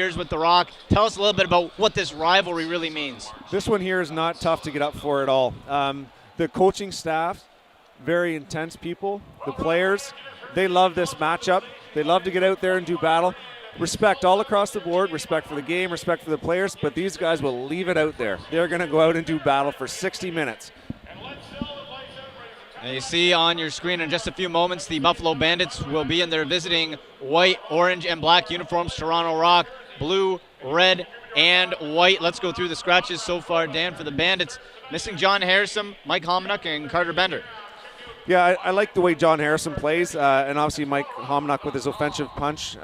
years with the Rock. Tell us a little bit about what this rivalry really means. This one here is not tough to get up for at all. The coaching staff, very intense people. The players, they love this matchup. They love to get out there and do battle. Respect all across the board, respect for the game, respect for the players, but these guys will leave it out there. They're going to go out and do battle for 60 minutes. And you see on your screen in just a few moments, the Buffalo Bandits will be in their visiting white, orange, and black uniforms. Toronto Rock, blue, red, and white. Let's go through the scratches so far, Dan, for the Bandits. Missing John Harrison, Mike Hominick, and Carter Bender. Yeah, I like the way John Harrison plays, and obviously Mike Hominick with his offensive punch.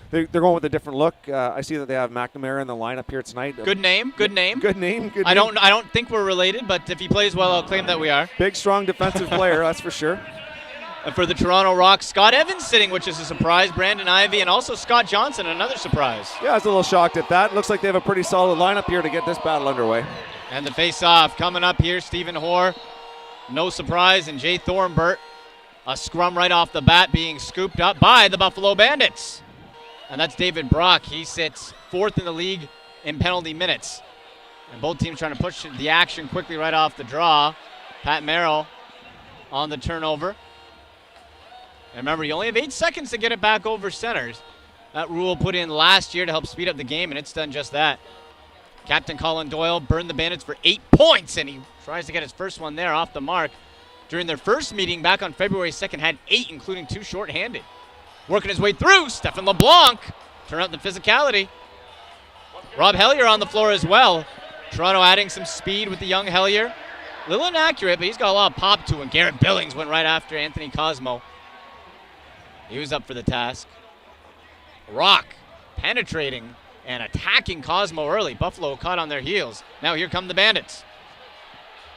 They're going with a different look. I see that they have McNamara in the lineup here tonight. Good name. I don't think we're related, but if he plays well, I'll claim that we are. Big, strong defensive player, that's for sure. And for the Toronto Rock, Scott Evans sitting, which is a surprise. Brandon Ivey, and also Scott Johnson, another surprise. Yeah, I was a little shocked at that. Looks like they have a pretty solid lineup here to get this battle underway. And the face-off coming up here, Stephen Hoare, no surprise, and Jay Thornbert. A scrum right off the bat being scooped up by the Buffalo Bandits. And that's David Brock. He sits fourth in the league in penalty minutes. And both teams trying to push the action quickly right off the draw. Pat Merrill on the turnover. And remember, you only have 8 seconds to get it back over centers. That rule put in last year to help speed up the game, and it's done just that. Captain Colin Doyle burned the Bandits for 8 points, and he tries to get his first one there off the mark. During their first meeting back on February 2nd, had 8, including 2 shorthanded. Working his way through, Stephen LeBlanc. Turn out the physicality. Rob Hellier on the floor as well. Toronto adding some speed with the young Hellier. A little inaccurate, but he's got a lot of pop to him. Garrett Billings went right after Anthony Cosmo. He was up for the task. Rock penetrating and attacking Cosmo early. Buffalo caught on their heels. Now here come the Bandits.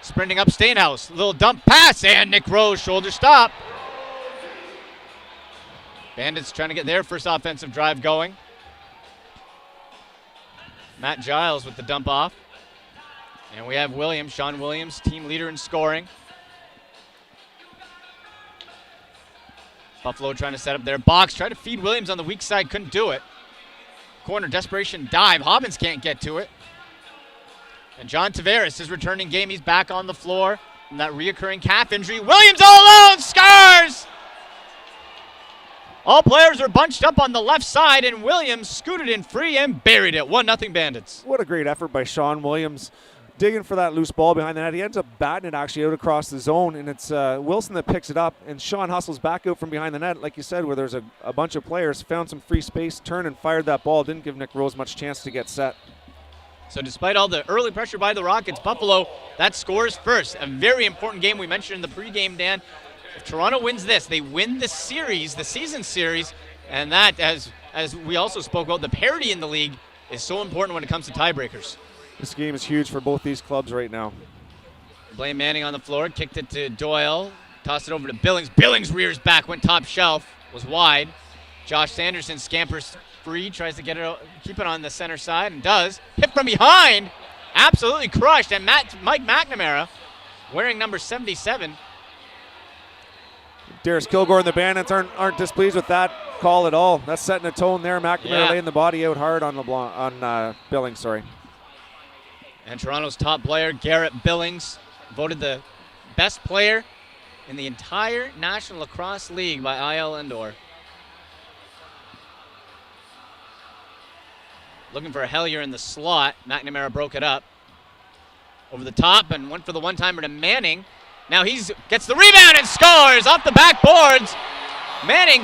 Sprinting up Stainhouse. Little dump pass, and Nick Rose shoulder stop. Bandits trying to get their first offensive drive going. Matt Giles with the dump off. And we have Williams, Sean Williams, team leader in scoring. Buffalo trying to set up their box. Try to feed Williams on the weak side, couldn't do it. Corner, desperation dive. Hobbins can't get to it. And John Tavares is returning game. He's back on the floor from that reoccurring calf injury. Williams all alone, scars! All players are bunched up on the left side, and Williams scooted in free and buried it. 1-0 Bandits. What a great effort by Sean Williams. Digging for that loose ball behind the net. He ends up batting it actually out across the zone, and it's Wilson that picks it up, and Sean hustles back out from behind the net, like you said, where there's a bunch of players, found some free space, turned and fired that ball. Didn't give Nick Rose much chance to get set. So despite all the early pressure by the Rockets, Buffalo, that scores first. A very important game we mentioned in the pregame, Dan. If Toronto wins this, they win the series, the season series, and that, as we also spoke about, the parity in the league is so important when it comes to tiebreakers. This game is huge for both these clubs right now. Blaine Manning on the floor, kicked it to Doyle, tossed it over to Billings. Billings rears back, went top shelf, was wide. Josh Sanderson scampers free, tries to get it, keep it on the center side, and does. Hit from behind, absolutely crushed, and Mike McNamara, wearing number 77. Darius Kilgore and the Bandits aren't displeased with that call at all. That's setting a tone there. McNamara laying the body out hard on Billings. And Toronto's top player, Garrett Billings, voted the best player in the entire National Lacrosse League by IL Indoor. Looking for a Hellier in the slot. McNamara broke it up. Over the top and went for the one-timer to Manning. Now he gets the rebound and scores off the backboards. Manning,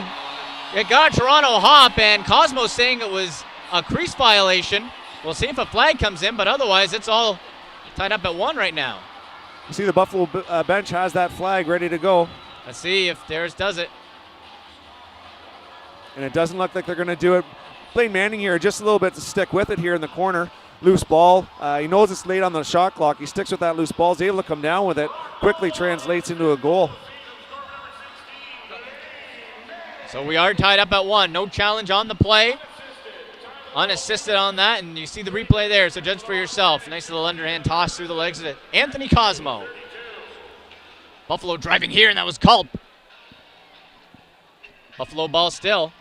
it got a Toronto hop, and Cosmo saying it was a crease violation. We'll see if a flag comes in, but otherwise it's all tied up at 1 right now. You see the Buffalo bench has that flag ready to go. Let's see if theirs does it. And it doesn't look like they're going to do it. Blaine Manning here just a little bit to stick with it here in the corner. Loose ball. He knows it's late on the shot clock. He sticks with that loose ball. He's able to come down with it. Quickly translates into a goal. So we are tied up at 1. No challenge on the play. Unassisted on that, and you see the replay there, so judge for yourself. Nice little underhand toss through the legs of Anthony Cosmo. Buffalo driving here, and that was Culp. Buffalo ball still.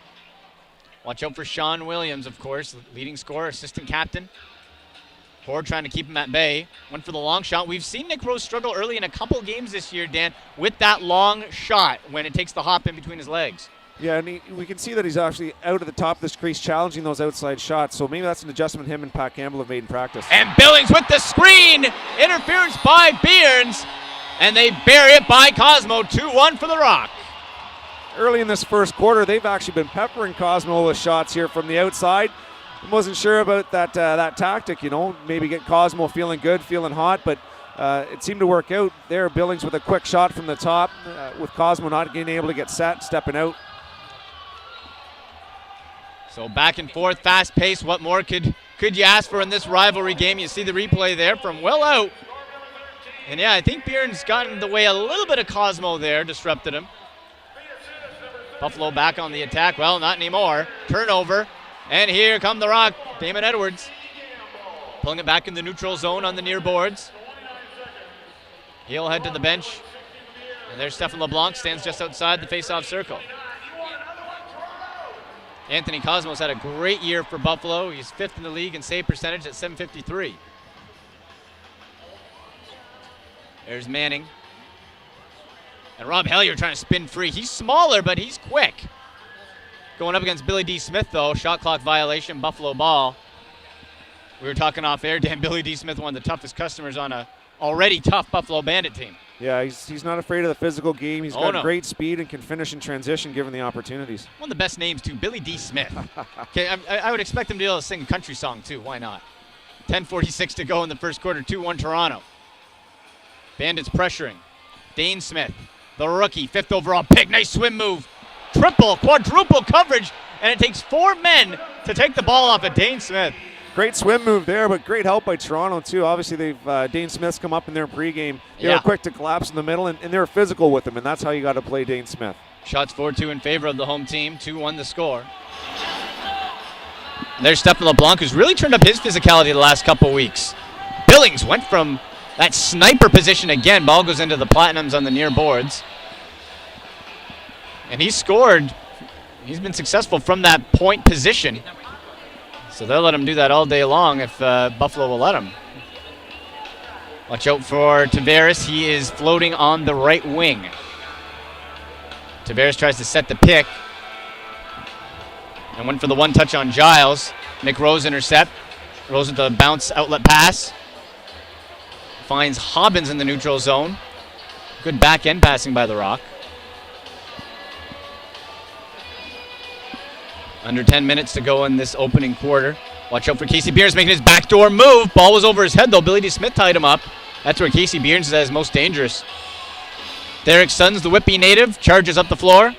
Watch out for Sean Williams, of course, leading scorer, assistant captain. Hoare trying to keep him at bay. Went for the long shot. We've seen Nick Rose struggle early in a couple games this year, Dan, with that long shot when it takes the hop in between his legs. Yeah, and we can see that he's actually out at the top of this crease challenging those outside shots. So maybe that's an adjustment him and Pat Campbell have made in practice. And Billings with the screen. Interference by Bearns. And they bury it by Cosmo. 2-1 for the Rock. Early in this first quarter, they've actually been peppering Cosmo with shots here from the outside. Wasn't sure about that tactic, maybe get Cosmo feeling good, feeling hot, but it seemed to work out there. Billings with a quick shot from the top, with Cosmo not being able to get set, stepping out. So back and forth, fast pace. What more could you ask for in this rivalry game? You see the replay there from well out. And yeah, I think Bearns got in the way a little bit of Cosmo there, disrupted him. Buffalo back on the attack. Well, not anymore. Turnover. And here come the Rock. Damon Edwards pulling it back in the neutral zone on the near boards. He'll head to the bench. And there's Stefan LeBlanc, stands just outside the face-off circle. Anthony Cosmo's had a great year for Buffalo. He's 5th in the league in save percentage at .753. There's Manning. And Rob Hellier trying to spin free. He's smaller, but he's quick. Going up against Billy D. Smith, though. Shot clock violation, Buffalo ball. We were talking off air, Dan. Billy D. Smith, one of the toughest customers on a already tough Buffalo Bandit team. Yeah, he's not afraid of the physical game. He's got great speed and can finish in transition given the opportunities. One of the best names, too, Billy D. Smith. Okay, I would expect him to be able to sing a country song, too. Why not? 10:46 to go in the first quarter, 2-1 Toronto. Bandits pressuring. Dane Smith, the rookie, 5th overall pick. Nice swim move. Triple, quadruple coverage, and it takes 4 men to take the ball off of Dane Smith. Great swim move there, but great help by Toronto, too. Obviously, Dane Smith's come up in their pregame. They were quick to collapse in the middle, and they were physical with him, and that's how you got to play Dane Smith. Shots 4-2 in favor of the home team, 2-1 the score. There's Stefan LeBlanc, who's really turned up his physicality the last couple weeks. Billings went from that sniper position again. Ball goes into the Platinums on the near boards. And he scored. He's been successful from that point position. So they'll let him do that all day long if Buffalo will let him. Watch out for Tavares. He is floating on the right wing. Tavares tries to set the pick. And went for the one touch on Giles. Nick Rose intercept. Rose with the bounce outlet pass. Finds Hobbins in the neutral zone. Good back end passing by the Rock. Under 10 minutes to go in this opening quarter. Watch out for Casey Bearns making his backdoor move. Ball was over his head, though. Billy D. Smith tied him up. That's where Casey Bearns is at his most dangerous. Derek Sons, the Whitby native, charges up the floor.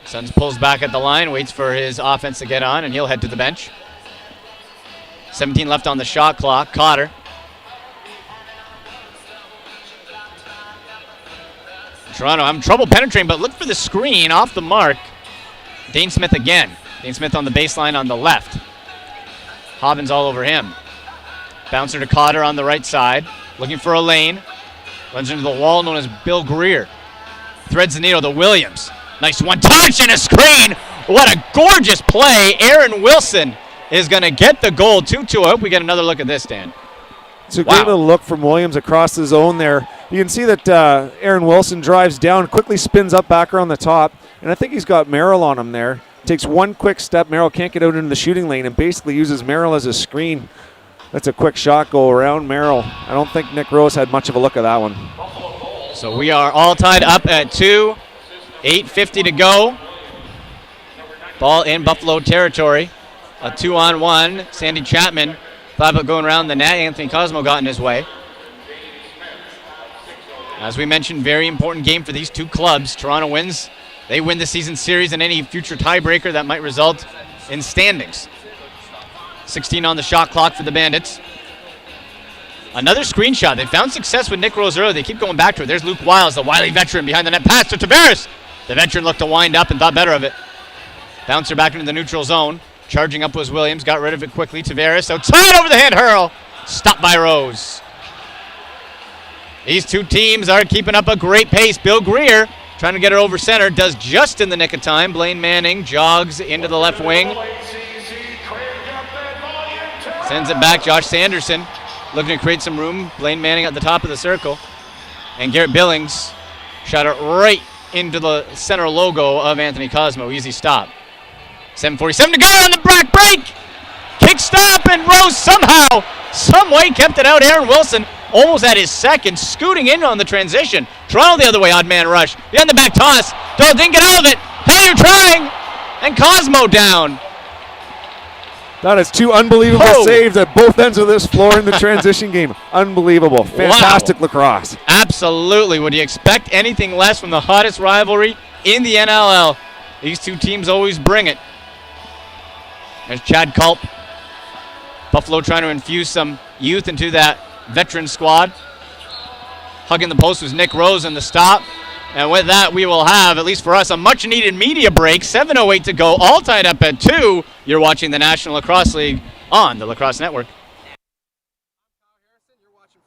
Sons pulls back at the line, waits for his offense to get on, and he'll head to the bench. 17 left on the shot clock. Cotter. Toronto having trouble penetrating, but look for the screen off the mark. Dane Smith again. Dane Smith on the baseline on the left. Hobbins all over him. Bouncer to Cotter on the right side. Looking for a lane. Runs into the wall known as Bill Greer. Threads the needle to Williams. Nice one touch and a screen. What a gorgeous play. Aaron Wilson is going to get the goal. 2-2. I hope we get another look at this, Dan. It's a great little look from Williams across the zone there. You can see that Aaron Wilson drives down, quickly spins up back around the top, and I think he's got Merrill on him there. Takes one quick step. Merrill can't get out into the shooting lane and basically uses Merrill as a screen. That's a quick shot go around Merrill. I don't think Nick Rose had much of a look at that one. So we are all tied up at 2. 8:50 to go. Ball in Buffalo territory. A 2-on-1. Sandy Chapman thought about going around the net. Anthony Cosmo got in his way. As we mentioned, very important game for these two clubs. Toronto wins. They win the season series and any future tiebreaker that might result in standings. 16 on the shot clock for the Bandits. Another screenshot. They found success with Nick Rose earlier. They keep going back to it. There's Luke Wiles, the wily veteran behind the net. Pass to Tavares. The veteran looked to wind up and thought better of it. Bouncer back into the neutral zone. Charging up was Williams. Got rid of it quickly. Tavares outside over the head hurl. Stopped by Rose. These two teams are keeping up a great pace. Bill Greer Trying to get it over center, does just in the nick of time. Blaine Manning jogs into the left wing. Sends it back, Josh Sanderson looking to create some room. Blaine Manning at the top of the circle. And Garrett Billings shot it right into the center logo of Anthony Cosmo. Easy stop. 7:47 to go on the back break. Kick stop, and Rose somehow, some way kept it out. Aaron Wilson almost at his second, scooting in on the transition. Toronto the other way, odd man rush. Behind the back toss. Doyle didn't get out of it. Header trying, and Cosmo down. That is two unbelievable saves at both ends of this floor in the transition game. Unbelievable. Fantastic lacrosse. Absolutely. Would you expect anything less from the hottest rivalry in the NLL? These two teams always bring it. There's Chad Culp. Buffalo trying to infuse some youth into that veteran squad. Hugging the post was Nick Rose in the stop. And with that, we will have, at least for us, a much-needed media break. 7:08 to go, all tied up at 2. You're watching the National Lacrosse League on the Lacrosse Network.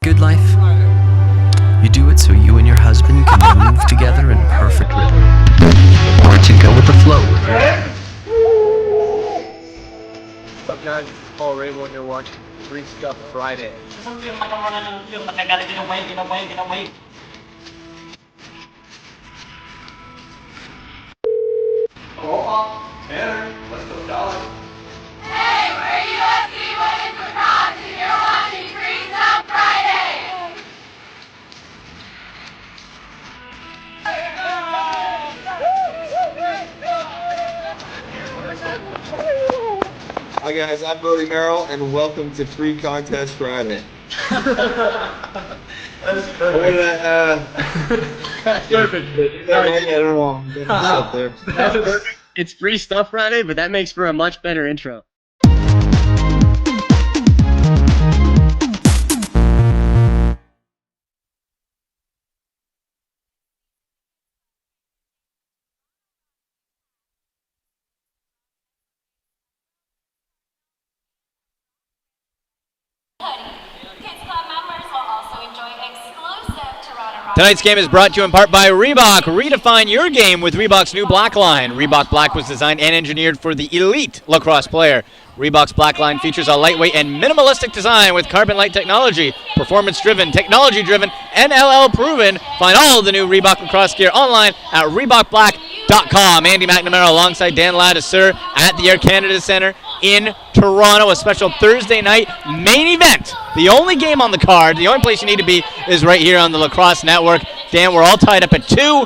Good life. You do it so you and your husband can move together in perfect rhythm. Or to go with the flow with your What's up, guys? It's Paul Rabel, and you're watching Free Stuff Friday. Hey, we're USC Women's Lacrosse, and you're watching Free Stuff Friday! Hi guys, I'm Bodie Merrill, and welcome to Free Contest Friday. That's perfect. That's perfect. I don't know. Get this up there. That's perfect. It's Free Stuff Friday, but that makes for a much better intro. Tonight's game is brought to you in part by Reebok. Redefine your game with Reebok's new Black Line. Reebok Black was designed and engineered for the elite lacrosse player. Reebok's Black Line features a lightweight and minimalistic design with carbon light technology. Performance-driven, technology-driven, NLL proven. Find all of the new Reebok lacrosse gear online at ReebokBlack.com. Andy McNamara alongside Dan Ladiseur at the Air Canada Centre in Toronto. A special Thursday night main event. The only game on the card, the only place you need to be is right here on the Lacrosse Network. Dan, we're all tied up at 2.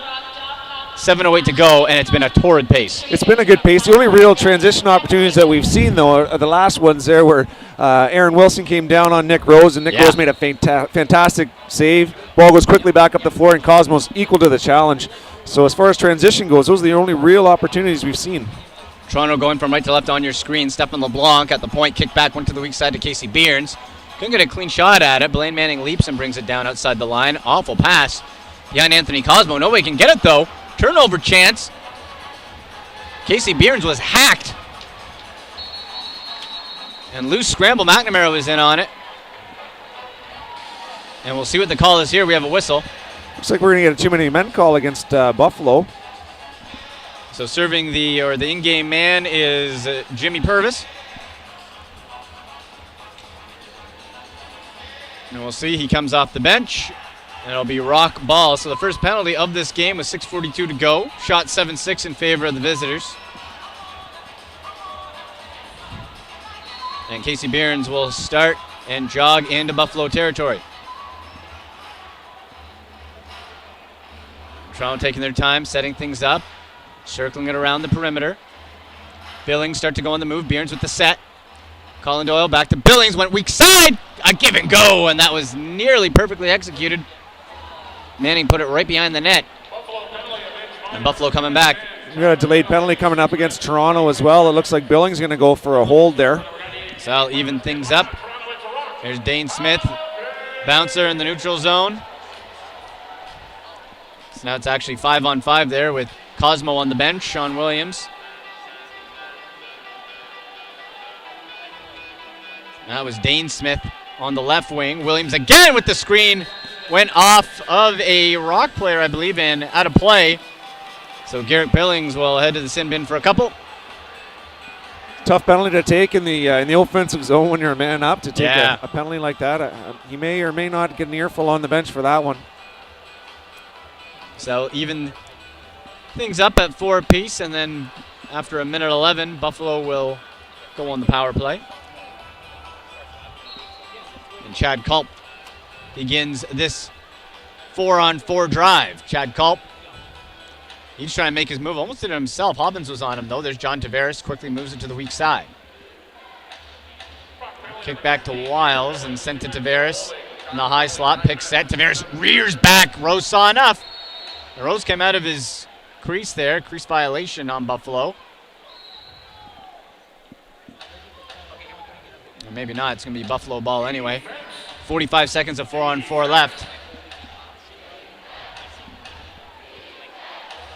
7:08 to go, and it's been a torrid pace. It's been a good pace. The only real transition opportunities that we've seen, though, are the last ones there where Aaron Wilson came down on Nick Rose, and Nick Rose made a fantastic save. Ball goes quickly back up the floor, and Cosmos equal to the challenge. So as far as transition goes, those are the only real opportunities we've seen. Toronto going from right to left on your screen. Stefan LeBlanc at the point. Kick back, went to the weak side to Casey Behrens. Couldn't get a clean shot at it. Blaine Manning leaps and brings it down outside the line. Awful pass behind Anthony Cosmo. Nobody can get it, though. Turnover chance. Casey Behrens was hacked. And loose scramble. McNamara was in on it. And we'll see what the call is here. We have a whistle. Looks like we're going to get a too many men call against Buffalo. So serving the in-game man is Jimmy Purvis. And we'll see. He comes off the bench. And it'll be rock ball. So the first penalty of this game with 6:42 to go. Shot 7-6 in favor of the visitors. And Casey Behrens will start and jog into Buffalo territory. Toronto taking their time, setting things up. Circling it around the perimeter. Billings start to go on the move. Behrens with the set. Colin Doyle back to Billings. Went weak side. A give and go. And that was nearly perfectly executed. Manning put it right behind the net. And Buffalo coming back. We got a delayed penalty coming up against Toronto as well. It looks like Billings going to go for a hold there. So I'll even things up. There's Dane Smith. Bouncer in the neutral zone. So now it's actually 5-on-5 there with Cosmo on the bench. Sean Williams. That was Dane Smith on the left wing. Williams again with the screen. Went off of a Rock player, I believe, and out of play. So Garrett Billings will head to the sin bin for a couple. Tough penalty to take in the offensive zone when you're a man up to take Yeah. a penalty like that. He may or may not get an earful on the bench for that one. So even things up at 4 apiece, and then after a minute 11, Buffalo will go on the power play. And Chad Culp begins this 4-on-4 drive. Chad Culp, he's trying to make his move. Almost did it himself. Hobbins was on him, though. There's John Tavares. Quickly moves it to the weak side. Kick back to Wiles and sent to Tavares in the high slot. Pick set. Tavares rears back. Rose saw enough. Rose came out of his crease there. Crease violation on Buffalo. Or maybe not. It's going to be Buffalo ball anyway. 45 seconds of 4-on-4 left.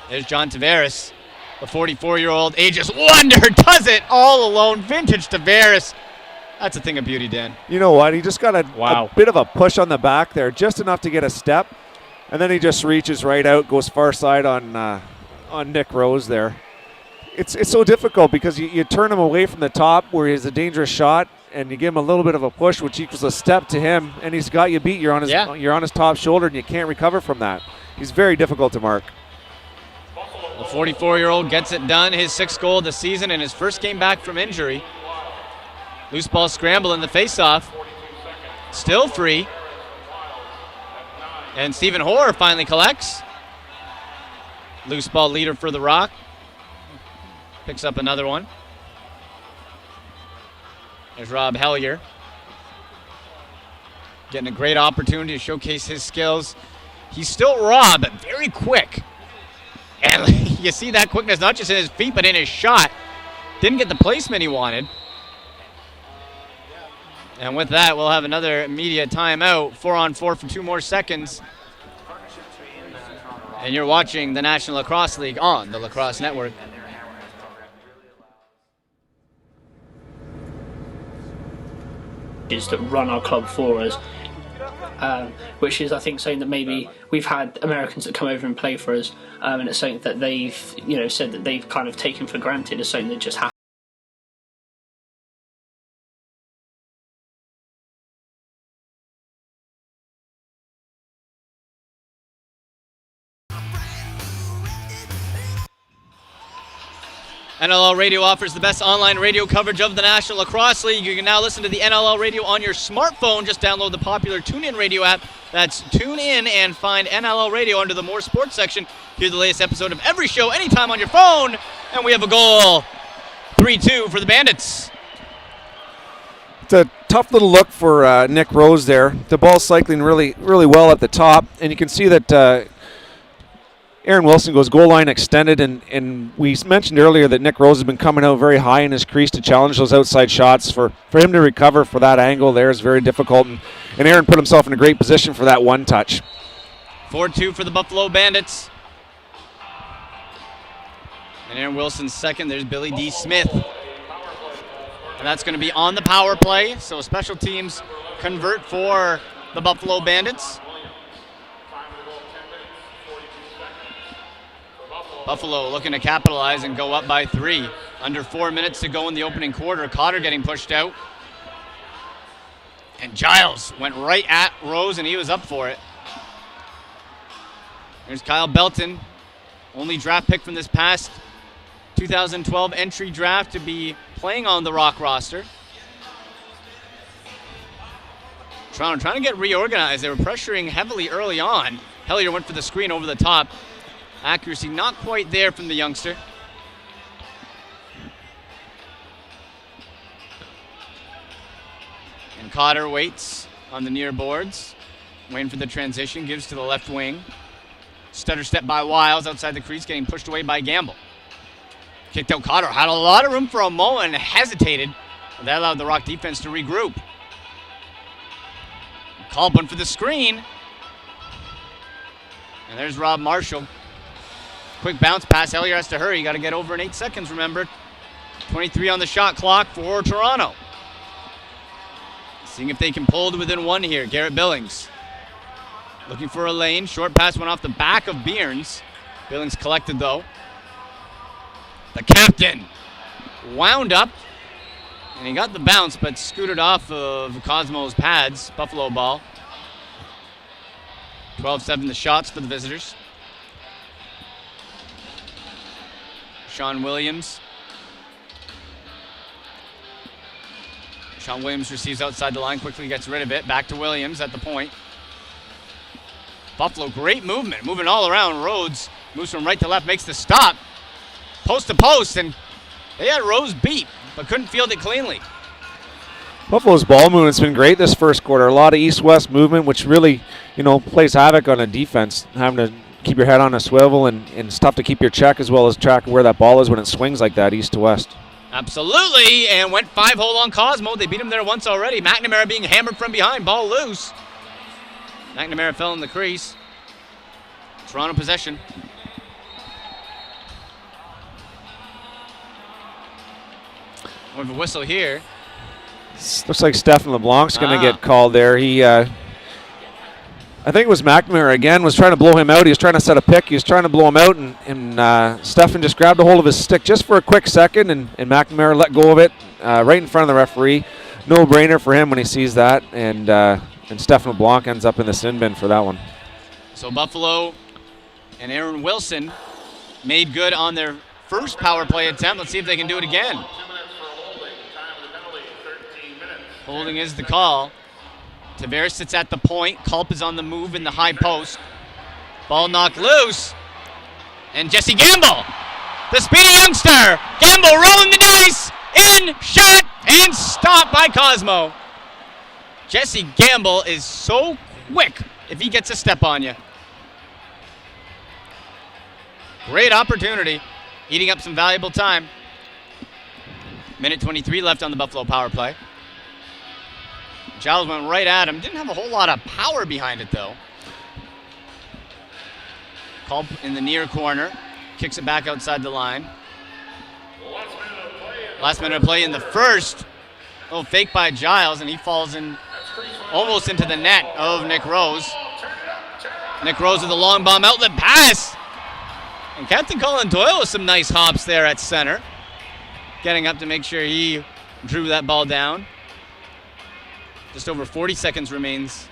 There's John Tavares, the 44-year-old ageless wonder, does it all alone. Vintage Tavares. That's a thing of beauty, Dan. You know what? He just got a bit of a push on the back there, just enough to get a step, and then he just reaches right out, goes far side on Nick Rose there. It's so difficult because you turn him away from the top where he has a dangerous shot, and you give him a little bit of a push, which equals a step to him, and he's got you beat. You're on his top shoulder, and you can't recover from that. He's very difficult to mark. The 44-year-old gets it done, his 6th goal of the season and his first game back from injury. Loose ball scramble in the faceoff. Still free. And Stephen Hoare finally collects. Loose ball leader for the Rock. Picks up another one. There's Rob Hellier. Getting a great opportunity to showcase his skills. He's still raw, but very quick. And you see that quickness not just in his feet, but in his shot. Didn't get the placement he wanted. And with that, we'll have another media timeout. 4-on-4 for 2 more seconds. And you're watching the National Lacrosse League on the Lacrosse Network. Is that run our club for us, which is, I think, something that maybe we've had Americans that come over and play for us, and it's something that they've, said that they've kind of taken for granted as something that just happens. NLL Radio offers the best online radio coverage of the National Lacrosse League. You can now listen to the NLL Radio on your smartphone. Just download the popular TuneIn Radio app. That's TuneIn and find NLL Radio under the More Sports section. Hear the latest episode of every show anytime on your phone. And we have a goal. 3-2 for the Bandits. It's a tough little look for Nick Rose there. The ball's cycling really, really well at the top. And you can see that Aaron Wilson goes goal line extended, and we mentioned earlier that Nick Rose has been coming out very high in his crease to challenge those outside shots. For him to recover for that angle there is very difficult, and Aaron put himself in a great position for that one touch. 4-2 for the Buffalo Bandits. And Aaron Wilson's second. There's Billy D. Smith. And that's going to be on the power play, so special teams convert for the Buffalo Bandits. Buffalo looking to capitalize and go up by 3. Under 4 minutes to go in the opening quarter. Cotter getting pushed out. And Giles went right at Rose, and he was up for it. There's Kyle Belton, only draft pick from this past 2012 entry draft to be playing on the Rock roster. Toronto trying to get reorganized. They were pressuring heavily early on. Hellier went for the screen over the top. Accuracy not quite there from the youngster. And Cotter waits on the near boards. Waiting for the transition, gives to the left wing. Stutter step by Wiles outside the crease, getting pushed away by Gamble. Kicked out Cotter, had a lot of room for a moment and hesitated. But that allowed the Rock defense to regroup. Culp went for the screen. And there's Rob Marshall. Quick bounce pass. Hellier has to hurry. You got to get over in 8 seconds, remember. 23 on the shot clock for Toronto. Seeing if they can pull to within 1 here. Garrett Billings looking for a lane. Short pass went off the back of Bierns. Billings collected, though. The captain wound up, and he got the bounce, but scooted off of Cosmo's pads. Buffalo ball. 12-7 the shots for the visitors. Sean Williams. Sean Williams receives outside the line, quickly gets rid of it. Back to Williams at the point. Buffalo, great movement, moving all around. Rhodes moves from right to left, makes the stop. Post to post, and they had Rose beat, but couldn't field it cleanly. Buffalo's ball movement's been great this first quarter. A lot of east-west movement, which really, plays havoc on a defense, having to keep your head on a swivel, and it's tough to keep your check as well as track where that ball is when it swings like that east to west. Absolutely, and went 5-hole on Cosmo. They beat him there once already. McNamara being hammered from behind, ball loose. McNamara fell in the crease. Toronto possession. With a whistle here. Looks like Stephen LeBlanc's going to get called there. I think it was McNamara again, was trying to blow him out. He was trying to set a pick. He was trying to blow him out, and Stephen just grabbed a hold of his stick just for a quick second, and McNamara let go of it right in front of the referee. No-brainer for him when he sees that, and Stephen LeBlanc ends up in the sin bin for that one. So Buffalo and Aaron Wilson made good on their first power play attempt. Let's see if they can do it again. Holding is the call. Tavares sits at the point. Culp is on the move in the high post. Ball knocked loose. And Jesse Gamble, the speedy youngster. Gamble rolling the dice. In, shot, and stopped by Cosmo. Jesse Gamble is so quick if he gets a step on you. Great opportunity. Eating up some valuable time. Minute 23 left on the Buffalo power play. Giles went right at him. Didn't have a whole lot of power behind it, though. Culp in the near corner. Kicks it back outside the line. Last minute of play in the first. Little fake by Giles, and he falls in almost into the net of Nick Rose. Nick Rose with a long bomb outlet pass. And Captain Colin Doyle with some nice hops there at center. Getting up to make sure he drew that ball down. Just over 40 seconds remains.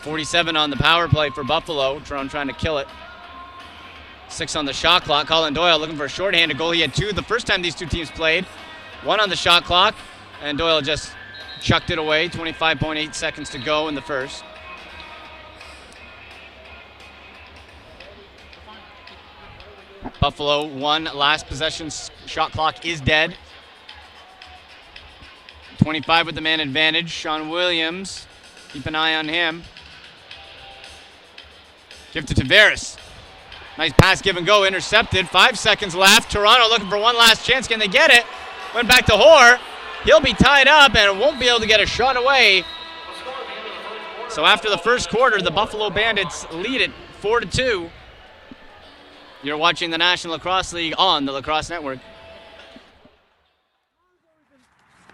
47 on the power play for Buffalo. Toronto trying to kill it. 6 on the shot clock. Colin Doyle looking for a shorthanded goal. He had 2 the first time these two teams played. 1 on the shot clock, and Doyle just chucked it away. 25.8 seconds to go in the first. Buffalo 1, last possession shot clock is dead. 25 with the man advantage. Sean Williams, keep an eye on him. Give to Tavares. Nice pass, give and go, intercepted. 5 seconds left. Toronto looking for one last chance. Can they get it? Went back to Hoare. He'll be tied up and won't be able to get a shot away. So after the first quarter, the Buffalo Bandits lead it 4-2. You're watching the National Lacrosse League on the Lacrosse Network.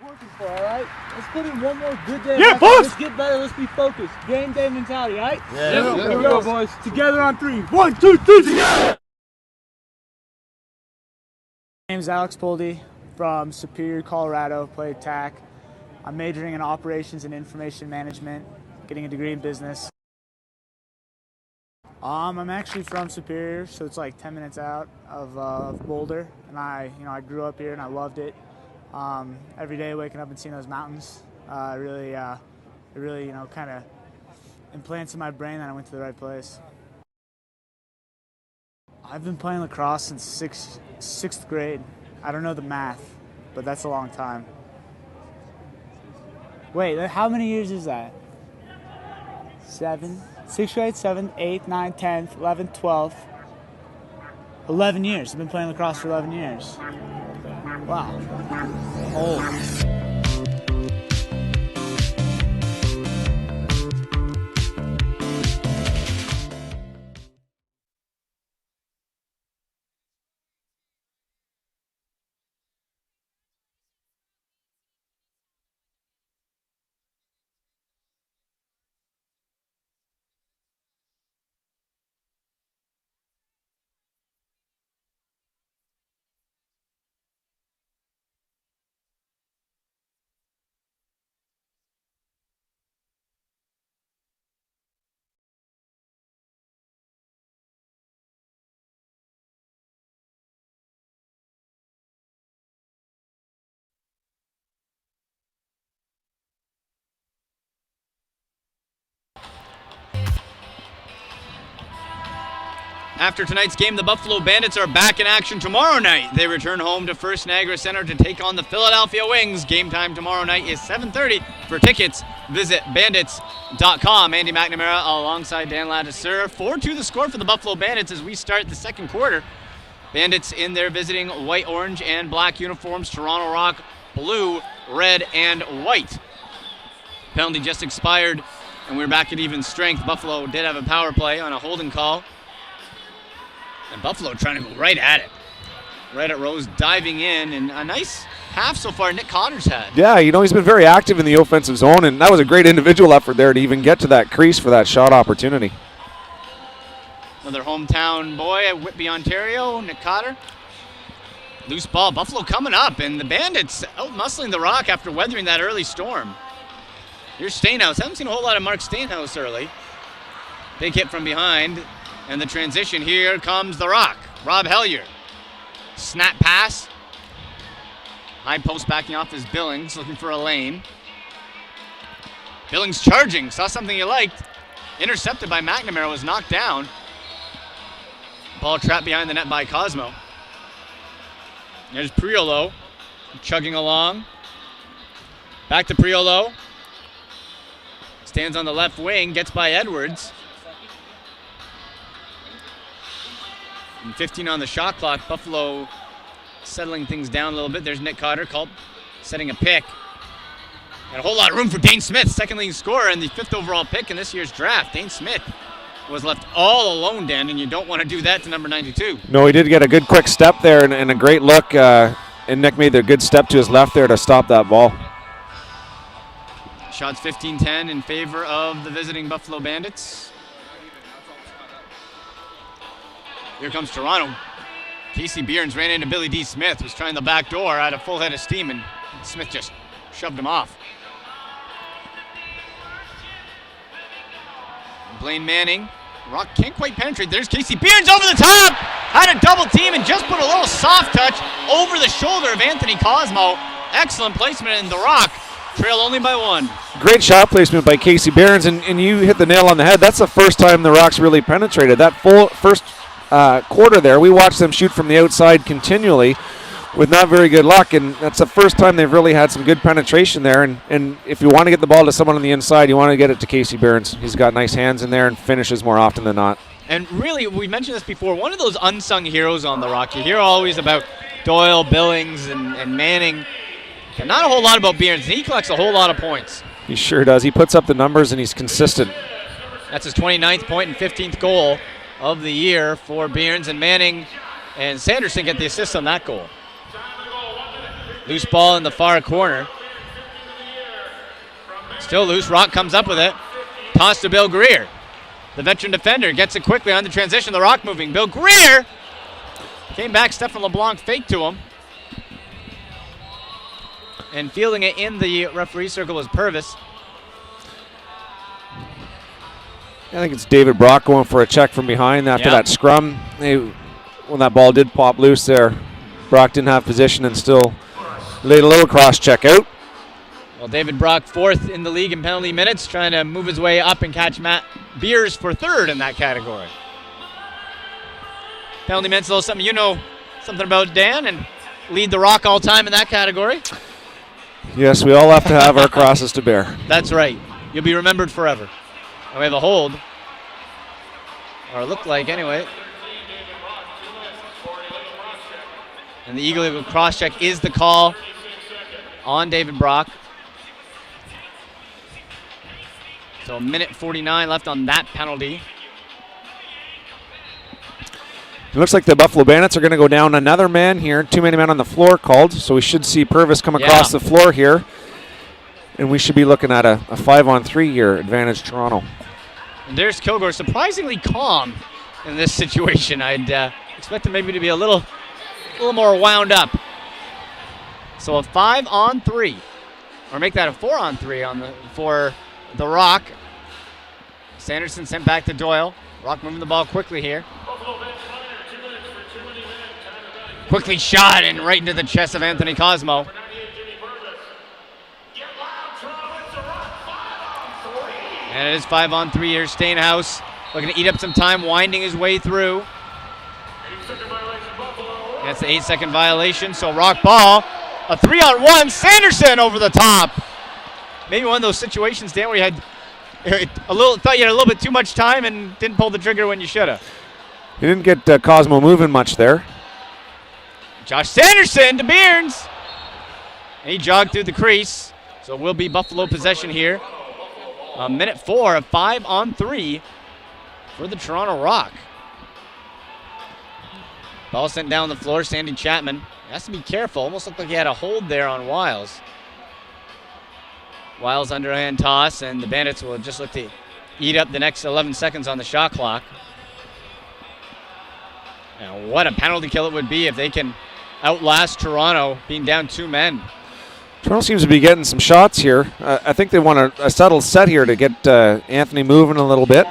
Working for, all right? Let's put in one more good day. Yeah, boys! Let's get better. Let's be focused. Game day mentality, all right? Yeah. Here we go, boys. Together on 3. 1, 2, 3, together! My name is Alex Poldy from Superior, Colorado. Play TAC. I'm majoring in operations and information management, getting a degree in business. I'm actually from Superior, so it's like 10 minutes out of Boulder, and I grew up here and I loved it. Every day waking up and seeing those mountains, it really, kind of implants in my brain that I went to the right place. I've been playing lacrosse since sixth grade. I don't know the math, but that's a long time. Wait, how many years is that? 7, 6th grade, 7th, 8th, 9th, 10th, 11th, 12th. 11 years. I've been playing lacrosse for 11 years. Wow. Old. After tonight's game, the Buffalo Bandits are back in action tomorrow night. They return home to First Niagara Center to take on the Philadelphia Wings. Game time tomorrow night is 7:30. For tickets, visit bandits.com. Andy McNamara alongside Dan Ladiseur. 4-2 the score for the Buffalo Bandits as we start the second quarter. Bandits in their visiting white, orange, and black uniforms. Toronto Rock, blue, red, and white. Penalty just expired, and we're back at even strength. Buffalo did have a power play on a holding call. And Buffalo trying to go right at it. Right at Rose, diving in, and a nice half so far Nick Cotter's had. Yeah, he's been very active in the offensive zone, and that was a great individual effort there to even get to that crease for that shot opportunity. Another hometown boy at Whitby, Ontario, Nick Cotter. Loose ball, Buffalo coming up, and the Bandits out-muscling the Rock after weathering that early storm. Here's Stainhouse. Haven't seen a whole lot of Mark Stainhouse early. Big hit from behind. And the transition, here comes the Rock. Rob Hellier. Snap pass. High post backing off is Billings, looking for a lane. Billings charging, saw something he liked. Intercepted by McNamara, was knocked down. Ball trapped behind the net by Cosmo. There's Priolo, chugging along. Back to Priolo. Stands on the left wing, gets by Edwards. And 15 on the shot clock. Buffalo settling things down a little bit. There's Nick Cotter setting a pick. And a whole lot of room for Dane Smith, second leading scorer and the 5th overall pick in this year's draft. Dane Smith was left all alone, Dan, and you don't want to do that to number 92. No, he did get a good quick step there and a great look. And Nick made a good step to his left there to stop that ball. Shots 15-10 in favor of the visiting Buffalo Bandits. Here comes Toronto. Casey Bierns ran into Billy D. Smith, was trying the back door, had a full head of steam, and Smith just shoved him off. Blaine Manning. Rock can't quite penetrate. There's Casey Bierns over the top. Had a double team and just put a little soft touch over the shoulder of Anthony Cosmo. Excellent placement, in the Rock trail only by 1. Great shot placement by Casey Bierns, and you hit the nail on the head. That's the first time the Rocks really penetrated. That first quarter there, we watched them shoot from the outside continually with not very good luck, and that's the first time they've really had some good penetration there. And if you want to get the ball to someone on the inside, you want to get it to Casey Bierns. He's got nice hands in there and finishes more often than not. And really, we mentioned this before, one of those unsung heroes on the Rock. You hear always about Doyle, Billings, and Manning. And not a whole lot about Bierns. He collects a whole lot of points. He sure does. He puts up the numbers, and he's consistent. That's his 29th point and 15th goal of the year for Bierns, and Manning and Sanderson get the assist on that goal. Loose ball in the far corner. Still loose. Rock comes up with it. Toss to Bill Greer. The veteran defender gets it quickly on the transition. The Rock moving. Bill Greer came back. Stefan LeBlanc faked to him. And fielding it in the referee circle was Purvis. I think it's David Brock going for a check from behind after that scrum. When that ball did pop loose there, Brock didn't have position and still laid a little cross check out. Well, David Brock 4th in the league in penalty minutes, trying to move his way up and catch Matt Beers for 3rd in that category. Penalty minutes, a little something you know something about, Dan, and lead the Rock all time in that category. Yes, we all have to have our crosses to bear. That's right. You'll be remembered forever. And we have a hold, or it looked like anyway. And the illegal cross check is the call on David Brock. So 1:49 left on that penalty. It looks like the Buffalo Bandits are going to go down another man here. Too many men on the floor called, so we should see Purvis come across the floor here. And we should be looking at a 5-on-3 here, advantage Toronto. And there's Kilgore, surprisingly calm in this situation. I'd expect him maybe to be a little more wound up. So a 5-on-3, or make that a 4-on-3 for the Rock. Sanderson sent back to Doyle. Rock moving the ball quickly here. Quickly shot and right into the chest of Anthony Cosmo. And it is 5-on-3 here. Stainhouse looking to eat up some time, winding his way through. That's the 8-second violation, so Rock ball. A 3-on-1, Sanderson over the top. Maybe one of those situations, Dan, where you had thought you had a little bit too much time and didn't pull the trigger when you should have. He didn't get Cosmo moving much there. Josh Sanderson to Bearns. And he jogged through the crease. So it will be Buffalo possession here. Minute 4 of 5-on-3 for the Toronto Rock. Ball sent down the floor, Sandy Chapman. Has to be careful. Almost looked like he had a hold there on Wiles. Wiles underhand toss, and the Bandits will just look to eat up the next 11 seconds on the shot clock. And what a penalty kill it would be if they can outlast Toronto, being down 2 men. Toronto seems to be getting some shots here. I think they want a subtle set here to get Anthony moving a little bit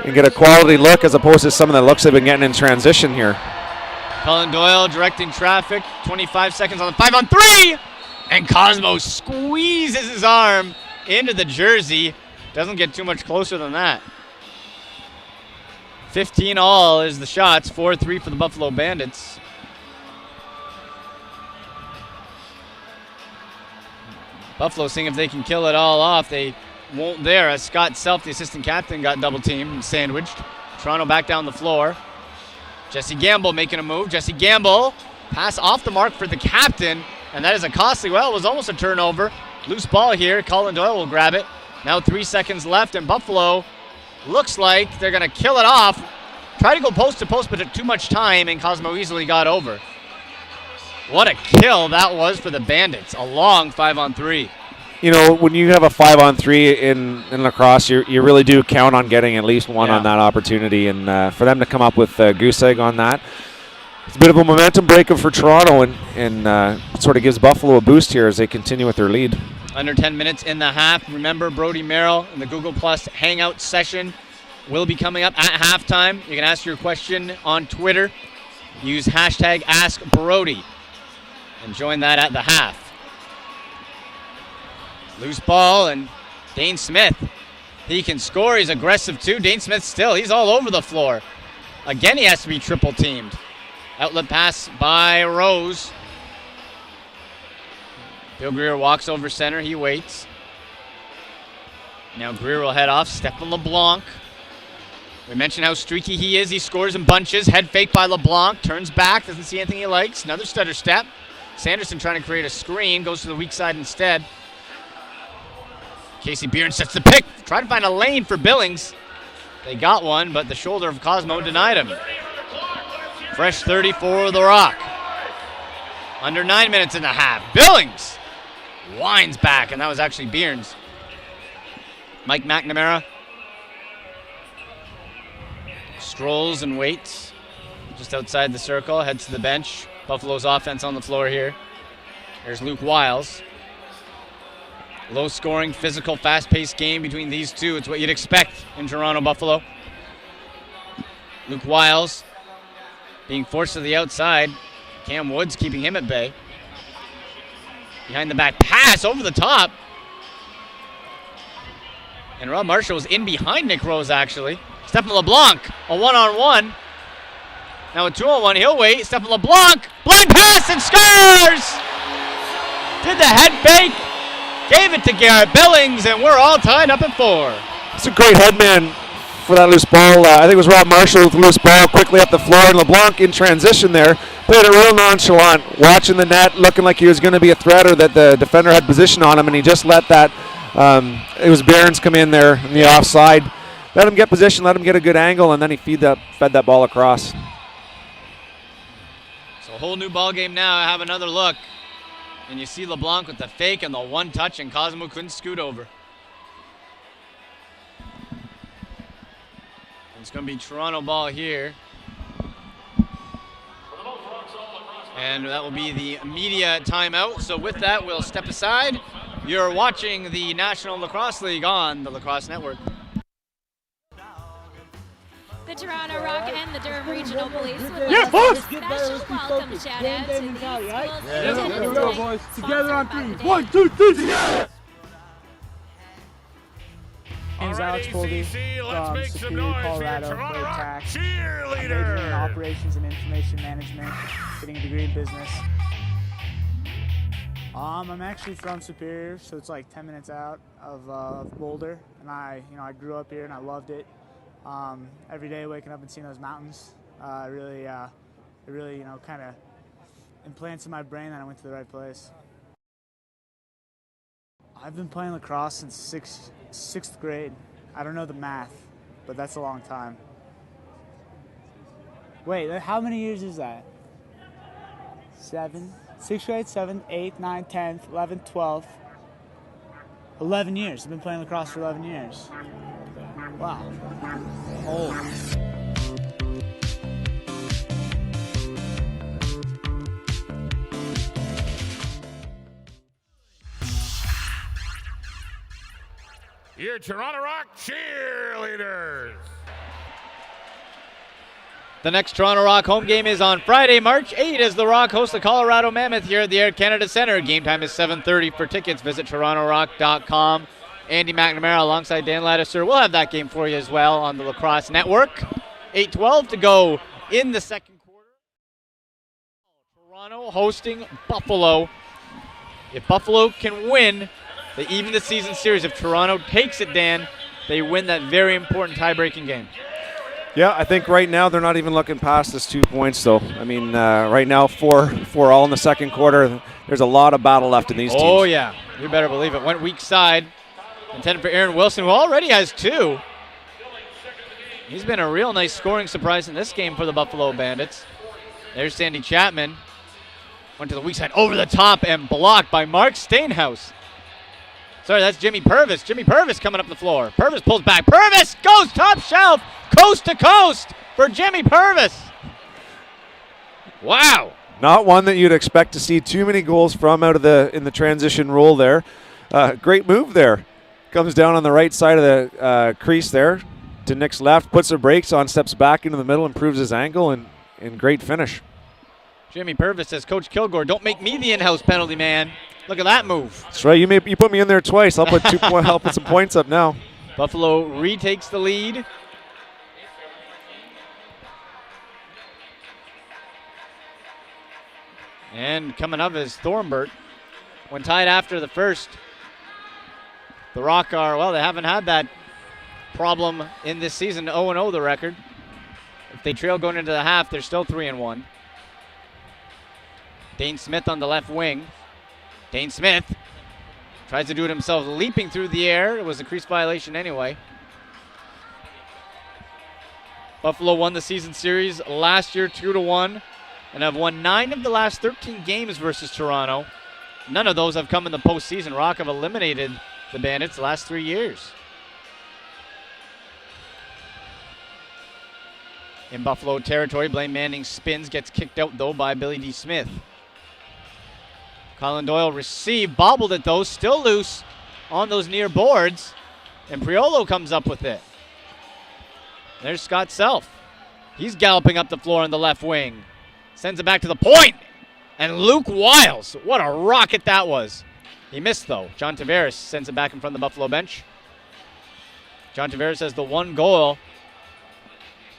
and get a quality look as opposed to some of the looks they've been getting in transition here. Colin Doyle directing traffic. 25 seconds on the 5-on-3. And Cosmo squeezes his arm into the jersey. Doesn't get too much closer than that. 15 all is the shots. 4-3 for the Buffalo Bandits. Buffalo seeing if they can kill it all off. They won't there as Scott Self, the assistant captain, got double teamed and sandwiched. Toronto back down the floor. Jesse Gamble making a move. Jesse Gamble, pass off the mark for the captain, and that is a costly, well, it was almost a turnover. Loose ball here. Colin Doyle will grab it. Now 3 seconds left, and Buffalo looks like they're going to kill it off. Try to go post to post, but took too much time, and Cosmo easily got over. What a kill that was for the Bandits. A long 5-on-3. You know, when you have a 5-on-3 in lacrosse, you really do count on getting at least one on that opportunity. And for them to come up with a goose egg on that, it's a bit of a momentum breaker for Toronto and sort of gives Buffalo a boost here as they continue with their lead. Under 10 minutes in the half. Remember, Brody Merrill in the Google Plus Hangout session will be coming up at halftime. You can ask your question on Twitter. Use hashtag AskBrody and join that at the half. Loose ball, and Dane Smith, he can score. He's aggressive too. Dane Smith still, he's all over the floor. Again, he has to be triple teamed. Outlet pass by Rose. Bill Greer walks over center. He waits. Now Greer will head off. Stefan LeBlanc. We mentioned how streaky he is. He scores in bunches. Head fake by LeBlanc. Turns back. Doesn't see anything he likes. Another stutter step. Sanderson trying to create a screen. Goes to the weak side instead. Casey Bearn sets the pick. Try to find a lane for Billings. They got one, but the shoulder of Cosmo denied him. Fresh 30 for the Rock. Under 9 minutes in the half. Billings winds back, and that was actually Bearns. Mike McNamara strolls and waits just outside the circle, heads to the bench. Buffalo's offense on the floor here. There's Luke Wiles. Low-scoring, physical, fast-paced game between these two. It's what you'd expect in Toronto, Buffalo. Luke Wiles being forced to the outside. Cam Woods keeping him at bay. Behind the back pass over the top. And Rob Marshall was in behind Nick Rose, actually. Stefan LeBlanc, a one-on-one. Now a 2-on-1, he'll wait. Stefan LeBlanc, blind pass and scores! Did the head fake. Gave it to Garrett Billings, and we're all tied up at 4. It's a great headman for that loose ball. I think it was Rob Marshall with the loose ball quickly up the floor, and LeBlanc in transition there. Played it real nonchalant, watching the net, looking like he was going to be a threat or that the defender had position on him, and he just let that, it was Bearns come in there in the offside. Let him get position, let him get a good angle, and then he fed that ball across. So a whole new ball game now. I have another look. And you see LeBlanc with the fake and the one touch, and Cosmo couldn't scoot over. It's going to be Toronto ball here. And that will be the media timeout. So with that, we'll step aside. You're watching the National Lacrosse League on the Lacrosse Network. The Toronto Rock and the Durham Regional Police would like Yeah, to boys! send a special welcome shout out to these schools in attendance Here we go, tonight, boys. sponsored Together on by 3. the 1, 2, 3, together! name's Alex Poldy from Superior, Colorado, played tax. I'm majoring in operations and information management, getting a degree in business. I'm actually from Superior, so it's like 10 minutes out of Boulder, and I grew up here and I loved it. Every day waking up and seeing those mountains, it really kind of implants in my brain that I went to the right place. I've been playing lacrosse since sixth grade. I don't know the math, but that's a long time. Wait, how many years is that? 7? 6th grade, 7th, 8th, 9th, 10th, 11th, 12th. 11 years. I've been playing lacrosse for 11 years. Wow. Old. Your Toronto Rock cheerleaders. The next Toronto Rock home game is on Friday, March 8 as the Rock host the Colorado Mammoth here at the Air Canada Centre. Game time is 7:30. For tickets, visit torontorock.com. Andy McNamara alongside Dan Laddister. We'll have that game for you as well on the Lacrosse Network. 8:12 to go in the second quarter. Toronto hosting Buffalo. If Buffalo can win, they even the season series. If Toronto takes it, Dan, they win that very important tie-breaking game. Yeah, I think right now they're not even looking past this 2 points, though. I mean, right now, 4 all in the second quarter. There's a lot of battle left in these teams. Oh, yeah. You better believe it. Went weak side. Intended for Aaron Wilson, who already has 2. He's been a real nice scoring surprise in this game for the Buffalo Bandits. There's Sandy Chapman. Went to the weak side over the top and blocked by Mark Stainhouse. Sorry, that's Jimmy Purvis. Jimmy Purvis coming up the floor. Purvis pulls back. Purvis goes top shelf, coast to coast for Jimmy Purvis. Wow. Not one that you'd expect to see too many goals from out of in the transition role there. Great move there. Comes down on the right side of the crease there to Nick's left, puts the brakes on, steps back into the middle, improves his angle, and great finish. Jimmy Purvis says, Coach Kilgore, don't make me the in-house penalty man. Look at that move. That's right. You put me in there twice. I'll put I'll put some points up now. Buffalo retakes the lead. And coming up is Thornbert. When tied after the first, the Rock they haven't had that problem in this season. 0-0 the record. If they trail going into the half, they're still 3-1. Dane Smith on the left wing. Dane Smith tries to do it himself, leaping through the air. It was a crease violation anyway. Buffalo won the season series last year 2-1 and have won 9 of the last 13 games versus Toronto. None of those have come in the postseason. Rock have eliminated the Bandits the last 3 years. In Buffalo territory, Blaine Manning spins, gets kicked out though by Billy D. Smith. Colin Doyle received, bobbled it though, still loose on those near boards, and Priolo comes up with it. There's Scott Self. He's galloping up the floor on the left wing. Sends it back to the point, and Luke Wiles, what a rocket that was. He missed though. John Tavares sends it back in front of the Buffalo bench. John Tavares has the 1 goal.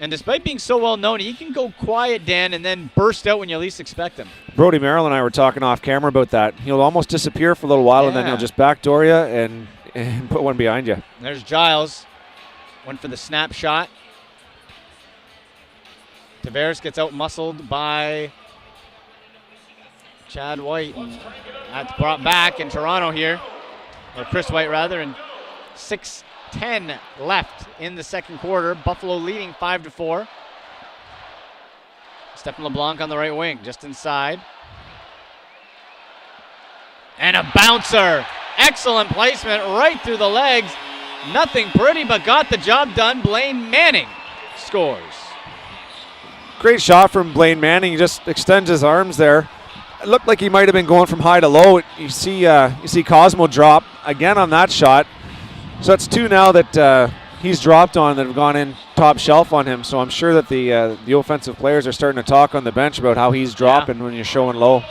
And despite being so well known, he can go quiet, Dan, and then burst out when you least expect him. Brody Merrill and I were talking off camera about that. He'll almost disappear for a little while, and then he'll just backdoor you and put one behind you. There's Giles. Went for the snap shot. Tavares gets out-muscled by Chad White. And that's brought back in Toronto here. Or Chris White, rather. And 6:10 left in the second quarter. Buffalo leading 5-4. Stephen LeBlanc on the right wing, just inside. And a bouncer. Excellent placement right through the legs. Nothing pretty, but got the job done. Blaine Manning scores. Great shot from Blaine Manning. He just extends his arms there. It looked like he might have been going from high to low. You see Cosmo drop again on that shot. So that's 2 now that he's dropped on that have gone in top shelf on him. So I'm sure that the offensive players are starting to talk on the bench about how he's dropping when you're showing low.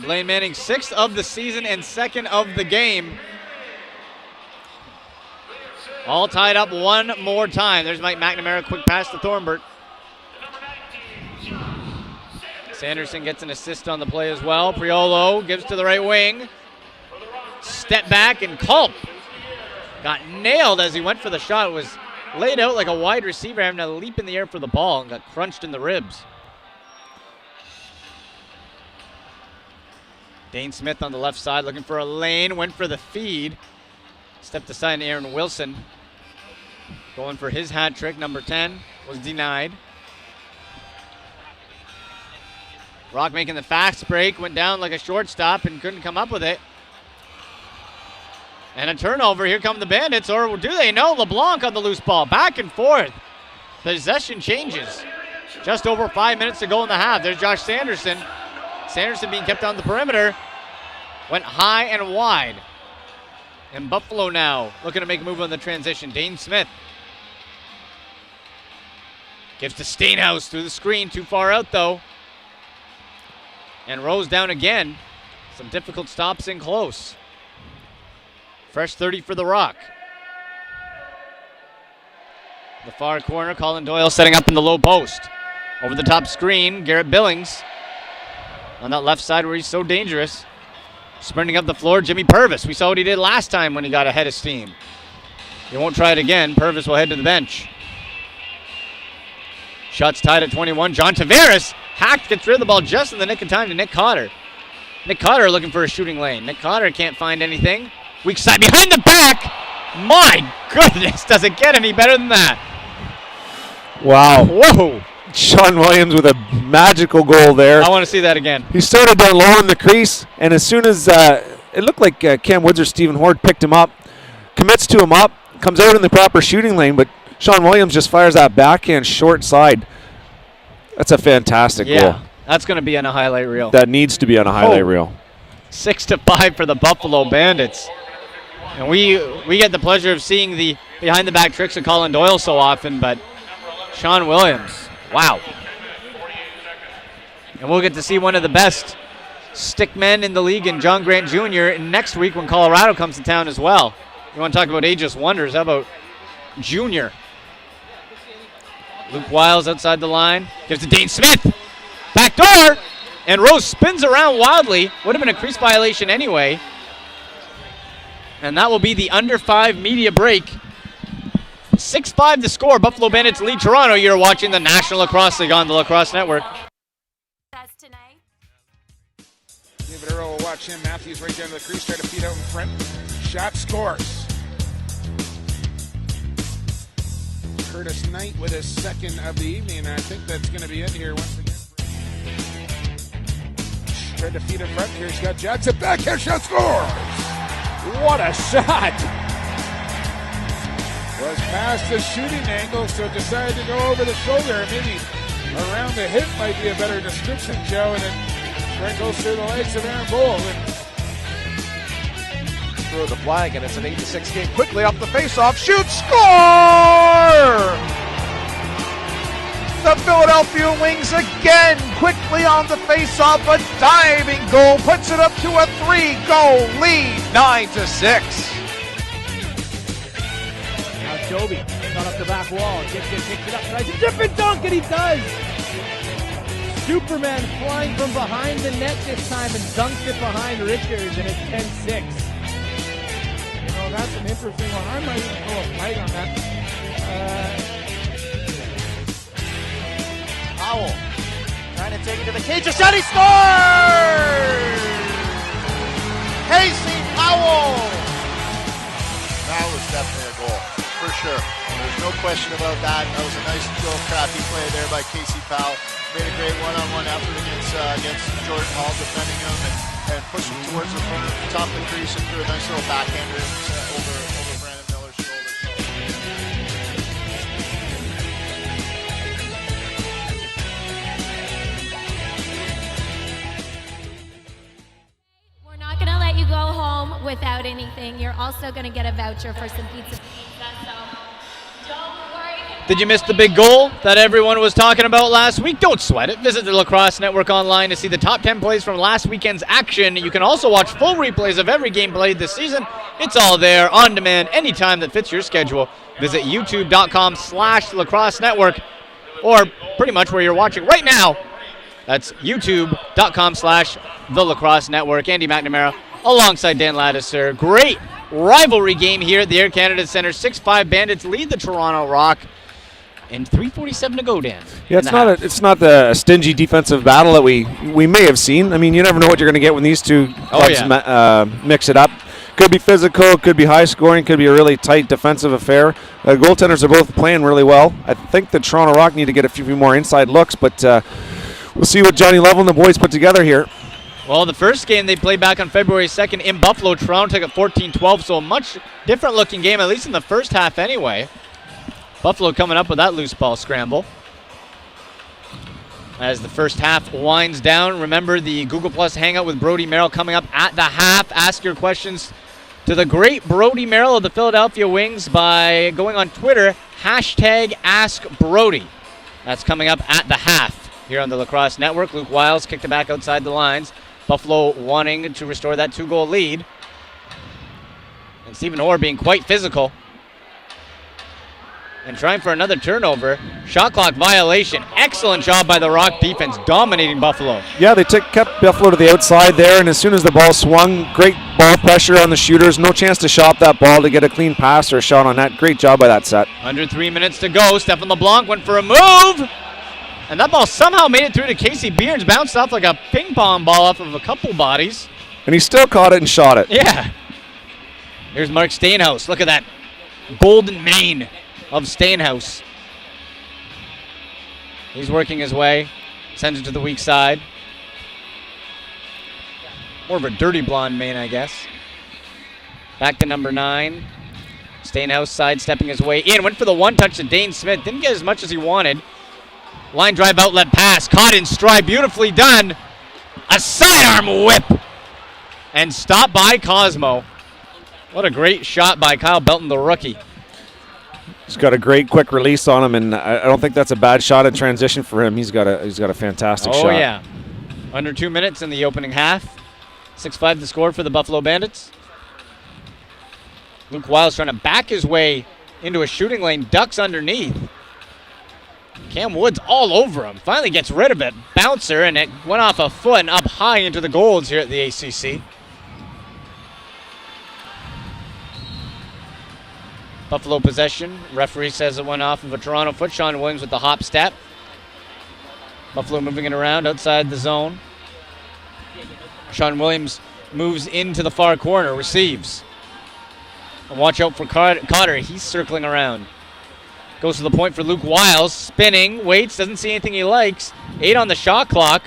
Blaine Manning, 6th of the season and 2nd of the game. All tied up one more time. There's Mike McNamara, quick pass to Thornbert. Sanderson gets an assist on the play as well. Priolo gives to the right wing. Step back, and Culp got nailed as he went for the shot. It was laid out like a wide receiver, having to leap in the air for the ball and got crunched in the ribs. Dane Smith on the left side looking for a lane, went for the feed. Stepped aside, Aaron Wilson going for his hat trick. Number 10 was denied. Rock making the fast break, went down like a shortstop and couldn't come up with it. And a turnover. Here come the Bandits, or do they? No, LeBlanc on the loose ball. Back and forth. Possession changes. Just over 5 minutes to go in the half. There's Josh Sanderson. Sanderson being kept on the perimeter. Went high and wide. And Buffalo now looking to make a move on the transition. Dane Smith gives to Steenhouse through the screen. Too far out, though. And Rose down again. Some difficult stops in close. Fresh 30 for the Rock. The far corner, Colin Doyle setting up in the low post. Over the top screen, Garrett Billings. On that left side where he's so dangerous. Sprinting up the floor, Jimmy Purvis. We saw what he did last time when he got ahead of steam. He won't try it again. Purvis will head to the bench. Shots tied at 21. John Tavares hacked, gets rid of the ball just in the nick of time to Nick Cotter. Nick Cotter looking for a shooting lane. Nick Cotter can't find anything. Weak side behind the back. My goodness, does it get any better than that? Wow. Whoa. Sean Williams with a magical goal there. I want to see that again. He started down low in the crease, and as soon as it looked like Cam Woods or Stephen Horde picked him up, commits to him up, comes out in the proper shooting lane, but Sean Williams just fires that backhand short side. That's a fantastic goal. That's going to be on a highlight reel. That needs to be on a highlight reel. 6-5 for the Buffalo Bandits. And we get the pleasure of seeing the behind-the-back tricks of Colin Doyle so often, but Sean Williams, wow. And we'll get to see one of the best stick men in the league in John Grant Jr. next week when Colorado comes to town as well. You want to talk about ageless wonders, how about Junior? Luke Wiles outside the line, gives to Dane Smith. Back door, and Rose spins around wildly. Would have been a crease violation anyway. And that will be the under 5 media break. 6-5 the score. Buffalo Bandits lead Toronto. You're watching the National Lacrosse League on the Lacrosse Network. David Earl will watch him. Matthews right down to the crease, try to feed out in front. Shot scores. Curtis Knight with his second of the evening. I think that's going to be it here once again. Tried to feed in front. Here's got Jackson back here. Shot scores. What a shot. Was past the shooting angle, so decided to go over the shoulder. Maybe around the hip might be a better description, Joe. And then sprinkles through the legs of Aaron Bowl. Through the flag, and it's an 8-6 game. Quickly off the face-off, shoot, score! The Philadelphia Wings again, quickly on the face-off, a diving goal, puts it up to a 3-goal lead, 9-6. Now Toby, got up the back wall, gets it, picks it up, tries to dip and dunk, and he does! Superman flying from behind the net this time and dunks it behind Richards, and it's 10-6. Oh, that's an interesting one. I might even throw a flag on that. Powell trying to take it to the cage. A shot, he scores! Casey Powell! That was definitely a goal, for sure. There's no question about that. That was a nice little crafty play there by Casey Powell. Made a great one-on-one effort against Jordan Hall, defending him and pushing towards the front, top of the crease, and threw a nice little backhander over Brandon Miller's shoulder. We're not going to let you go home without anything. You're also going to get a voucher for some pizza. So don't worry. Did you miss the big goal that everyone was talking about last week? Don't sweat it. Visit the Lacrosse Network online to see the top 10 plays from last weekend's action. You can also watch full replays of every game played this season. It's all there on demand anytime that fits your schedule. Visit youtube.com/Lacrosse Network, or pretty much where you're watching right now. That's youtube.com/The Lacrosse Network. Andy McNamara alongside Dan Laddiser. Great rivalry game here at the Air Canada Centre. 6-5 Bandits lead the Toronto Rock. And 3:47 to go, Dan. Yeah, it's not the stingy defensive battle that we may have seen. I mean, you never know what you're going to get when these two clubs mix it up. Could be physical, could be high scoring, could be a really tight defensive affair. Goaltenders are both playing really well. I think the Toronto Rock need to get a few more inside looks, but we'll see what Johnny Lovell and the boys put together here. Well, the first game they played back on February 2nd in Buffalo, Toronto took it 14-12, so a much different looking game, at least in the first half anyway. Buffalo coming up with that loose ball scramble. As the first half winds down, remember the Google Plus Hangout with Brody Merrill coming up at the half. Ask your questions to the great Brody Merrill of the Philadelphia Wings by going on Twitter, #AskBrody. That's coming up at the half here on the Lacrosse Network. Luke Wiles kicked it back outside the lines. Buffalo wanting to restore that 2-goal lead. And Stephen Orr being quite physical and trying for another turnover. Shot clock violation. Excellent job by the Rock defense, dominating Buffalo. Yeah, they kept Buffalo to the outside there, and as soon as the ball swung, great ball pressure on the shooters. No chance to shop that ball to get a clean pass or a shot on that. Great job by that set. Under 3 minutes to go. Stefan LeBlanc went for a move, and that ball somehow made it through to Casey Bearns. Bounced off like a ping pong ball off of a couple bodies. And he still caught it and shot it. Yeah. Here's Mark Steenhouse. Look at that golden mane of Steenhouse. He's working his way. Sends it to the weak side. More of a dirty blonde mane, I guess. Back to number 9. Steenhouse sidestepping his way in. Went for the one-touch to Dane Smith. Didn't get as much as he wanted. Line drive outlet pass. Caught in stride. Beautifully done. A sidearm whip. And stopped by Cosmo. What a great shot by Kyle Belton, the rookie. He's got a great quick release on him, and I don't think that's a bad shot in transition for him. He's got a fantastic shot. Oh, yeah. Under 2 minutes in the opening half. 6-5 the score for the Buffalo Bandits. Luke Wiles trying to back his way into a shooting lane, ducks underneath. Cam Woods all over him. Finally gets rid of it. Bouncer, and it went off a foot and up high into the goals here at the ACC. Buffalo possession. Referee says it went off of a Toronto foot. Sean Williams with the hop step. Buffalo moving it around outside the zone. Sean Williams moves into the far corner, receives. And watch out for Cotter. He's circling around. Goes to the point for Luke Wiles. Spinning, waits, doesn't see anything he likes. 8 on the shot clock.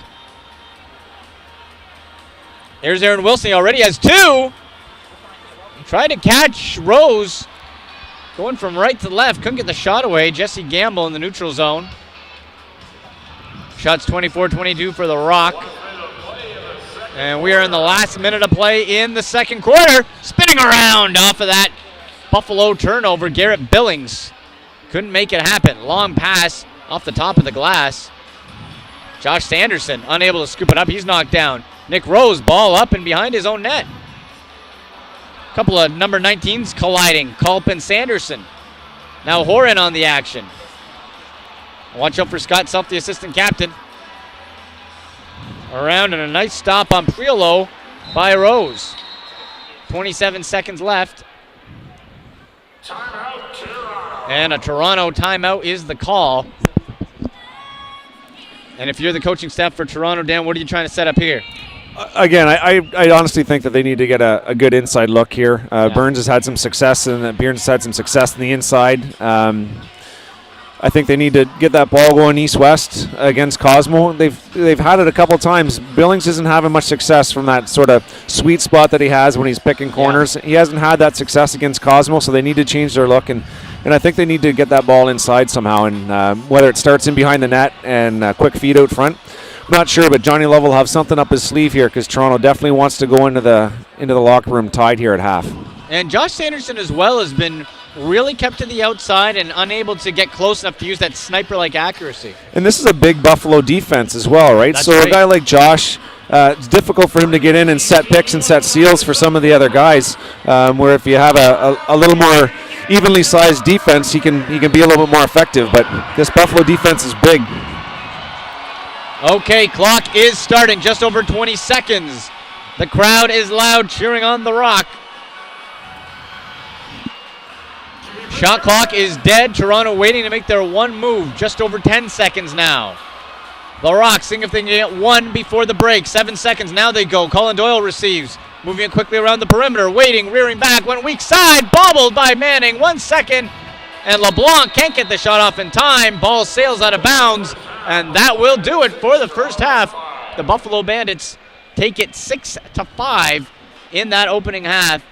There's Aaron Wilson. He already has 2. Tried to catch Rose. Going from right to left, couldn't get the shot away. Jesse Gamble in the neutral zone. Shots 24-22 for the Rock. And we are in the last minute of play in the second quarter. Spinning around off of that Buffalo turnover. Garrett Billings couldn't make it happen. Long pass off the top of the glass. Josh Sanderson unable to scoop it up. He's knocked down. Nick Rose, ball up and behind his own net. Couple of number 19s colliding. Culp and Sanderson. Now Horan on the action. Watch out for Scott Self, the assistant captain. Around and a nice stop on Priolo by Rose. 27 seconds left. And a Toronto timeout is the call. And if you're the coaching staff for Toronto, Dan, what are you trying to set up here? Again, I honestly think that they need to get a good inside look here. Burns has had some success, and Bearns has had some success in the inside. I think they need to get that ball going east-west against Cosmo. They've had it a couple times. Billings isn't having much success from that sort of sweet spot that he has when he's picking corners. Yeah. He hasn't had that success against Cosmo, so they need to change their look, and I think they need to get that ball inside somehow. And whether it starts in behind the net and a quick feed out front, I'm not sure, but Johnny Lovell will have something up his sleeve here because Toronto definitely wants to go into the locker room tied here at half. And Josh Sanderson as well has been really kept to the outside and unable to get close enough to use that sniper-like accuracy. And this is a big Buffalo defense as well, right? That's so right. A guy like Josh, it's difficult for him to get in and set picks and set seals for some of the other guys, where if you have a little more evenly sized defense, he can be a little bit more effective. But this Buffalo defense is big. Okay, clock is starting, just over 20 seconds. The crowd is loud, cheering on the Rock. Shot clock is dead. Toronto waiting to make their one move, just over 10 seconds now. The Rock seeing if they can get one before the break. 7 seconds, now they go. Colin Doyle receives, moving it quickly around the perimeter, waiting, rearing back, went weak side, bobbled by Manning. 1 second, and LeBlanc can't get the shot off in time. Ball sails out of bounds, and that will do it for the first half. The Buffalo Bandits take it 6-5 in that opening half.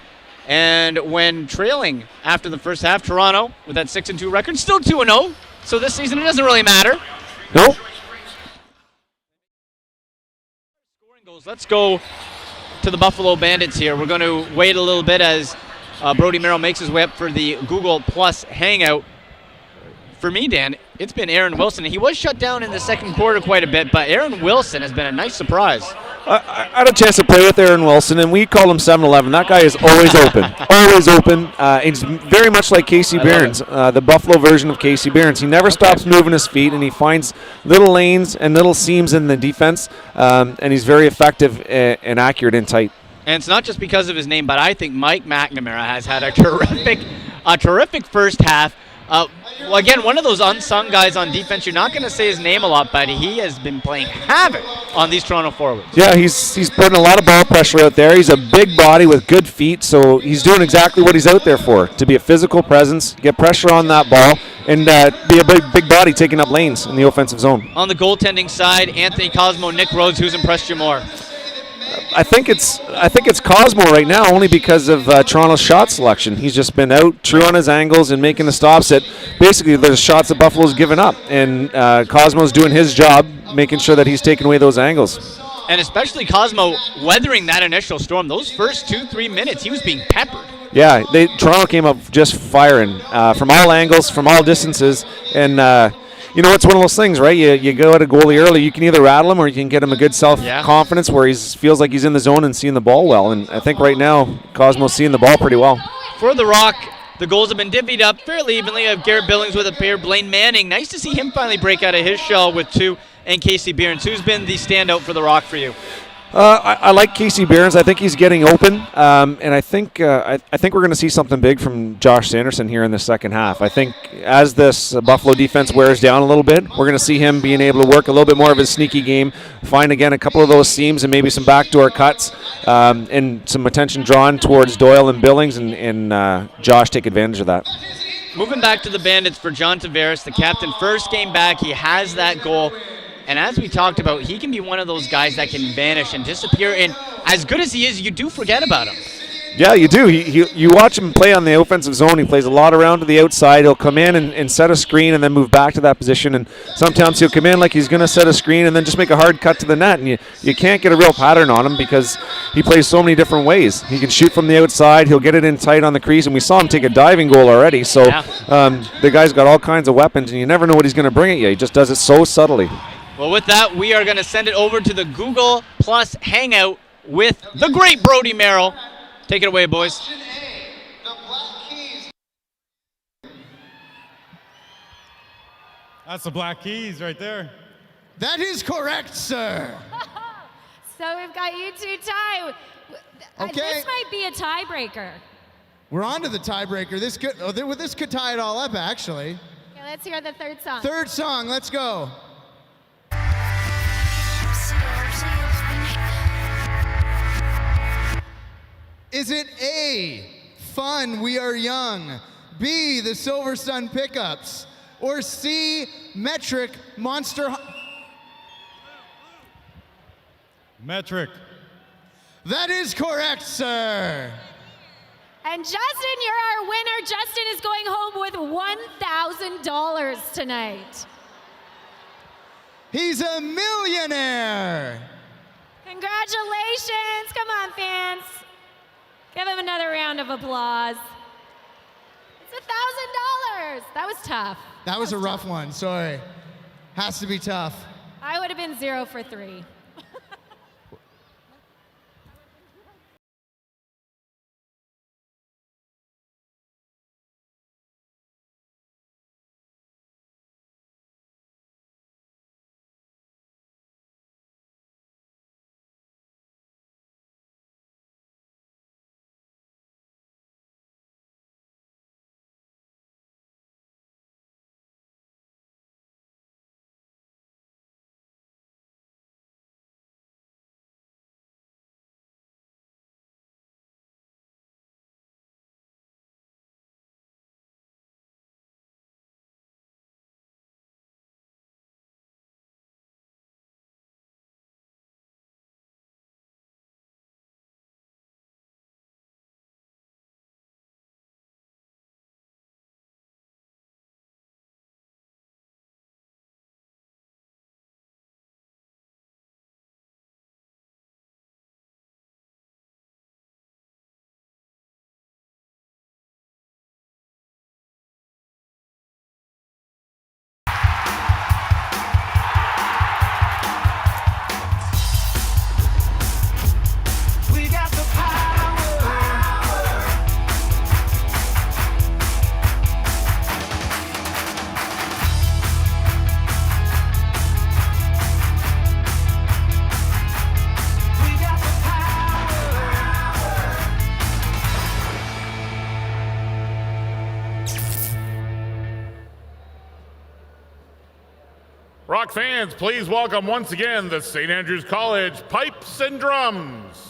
And when trailing after the first half, Toronto, with that 6-2 record, still 2-0. So this season, it doesn't really matter. Nope. Scoring goals. Let's go to the Buffalo Bandits here. We're going to wait a little bit as Brody Merrill makes his way up for the Google Plus Hangout. For me, Dan, it's been Aaron Wilson. He was shut down in the second quarter quite a bit, but Aaron Wilson has been a nice surprise. I had a chance to play with Aaron Wilson, and we call him 7-Eleven. That guy is always open. Always open. He's very much like Casey Behrens, the Buffalo version of Casey Behrens. He never stops moving his feet, and he finds little lanes and little seams in the defense, and he's very effective and accurate in tight. And it's not just because of his name, but I think Mike McNamara has had a terrific first half. Well, again, one of those unsung guys on defense. You're not going to say his name a lot, but he has been playing havoc on these Toronto forwards. Yeah, he's putting a lot of ball pressure out there. He's a big body with good feet, so he's doing exactly what he's out there for, to be a physical presence, get pressure on that ball, and be a big body taking up lanes in the offensive zone. On the goaltending side, Anthony Cosmo, Nick Rhodes, who's impressed you more? I think it's Cosmo right now, only because of Toronto's shot selection. He's just been out true on his angles and making the stops that basically there's shots that Buffalo's given up, and Cosmo's doing his job, making sure that he's taking away those angles. And especially Cosmo weathering that initial storm. Those first 2-3 minutes, he was being peppered. Yeah, Toronto came up just firing from all angles, from all distances, and you know, it's one of those things, right? You go at a goalie early, you can either rattle him or you can get him a good self-confidence where he feels like he's in the zone and seeing the ball well. And I think right now, Cosmo's seeing the ball pretty well. For the Rock, the goals have been divvied up fairly evenly. Of Garrett Billings with a pair, Blaine Manning. Nice to see him finally break out of his shell with 2, and Casey Behrens. Who's been the standout for the Rock for you? I like Casey Behrens. I think he's getting open, and I think we're going to see something big from Josh Sanderson here in the second half. I think as this Buffalo defense wears down a little bit, we're going to see him being able to work a little bit more of his sneaky game, find again a couple of those seams and maybe some backdoor cuts, and some attention drawn towards Doyle and Billings, and Josh take advantage of that. Moving back to the Bandits for John Tavares, the captain, first game back, he has that goal. And as we talked about, he can be one of those guys that can vanish and disappear. And as good as he is, you do forget about him. Yeah, you do. You watch him play on the offensive zone. He plays a lot around to the outside. He'll come in and set a screen and then move back to that position. And sometimes he'll come in like he's going to set a screen and then just make a hard cut to the net. And you can't get a real pattern on him because he plays so many different ways. He can shoot from the outside. He'll get it in tight on the crease. And we saw him take a diving goal already. So the guy's got all kinds of weapons, and you never know what he's going to bring at you. He just does it so subtly. Well, with that, we are going to send it over to the Google Plus Hangout with the great Brody Merrill. Take it away, boys. That's the Black Keys right there. That is correct, sir. So we've got you two tied. Okay. This might be a tiebreaker. We're on to the tiebreaker. This could tie it all up, actually. Okay, let's hear the third song. Third song, let's go. Is it A, Fun, We Are Young, B, the Silver Sun Pickups, or C, Metric, Monster... Metric. That is correct, sir. And Justin, you're our winner. Justin is going home with $1,000 tonight. He's a millionaire. Congratulations. Come on, fans. Give him another round of applause. It's That was tough. That was a rough one. Sorry. Has to be tough. I would have been 0 for 3. Rock fans, please welcome once again the St. Andrews College Pipes and Drums.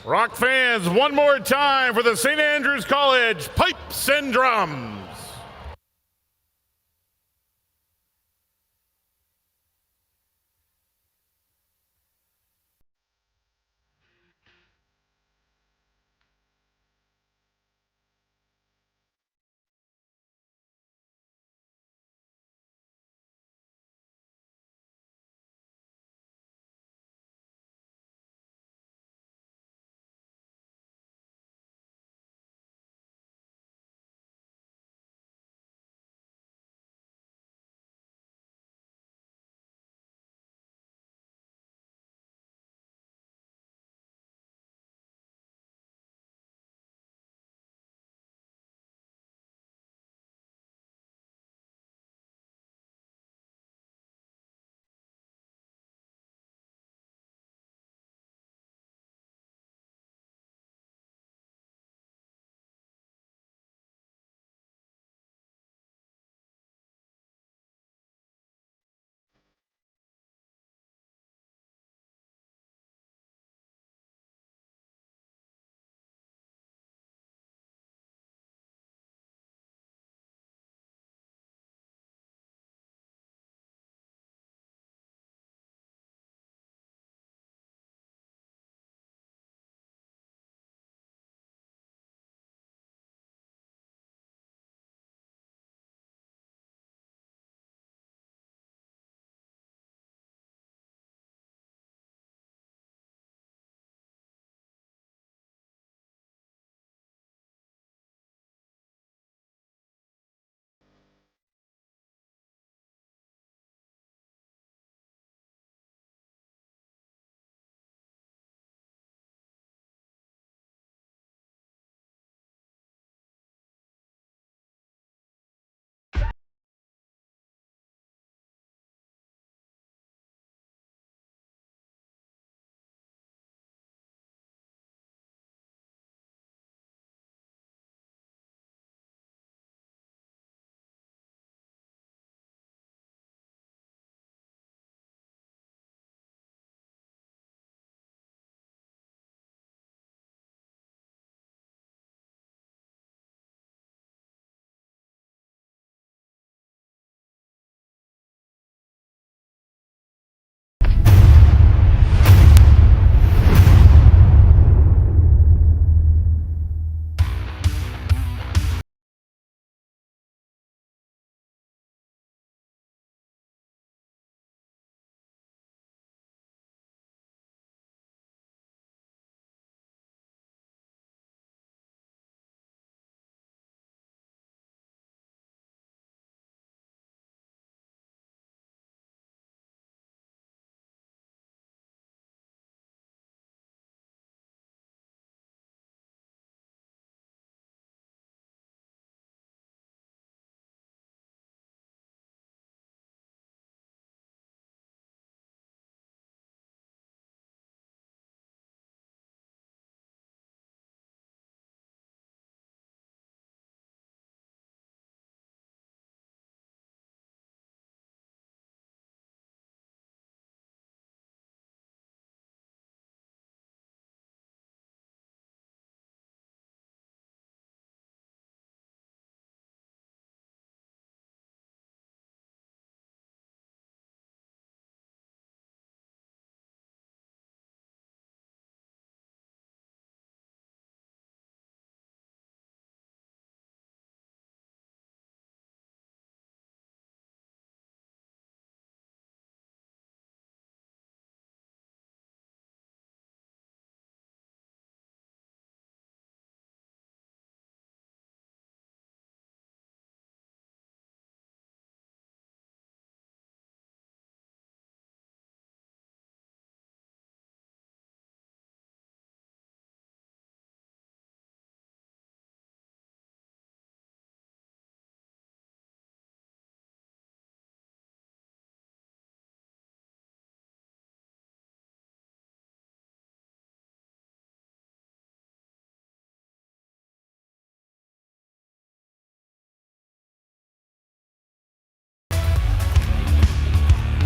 Rock fans, one more time for the St. Andrews College Pipes and Drums.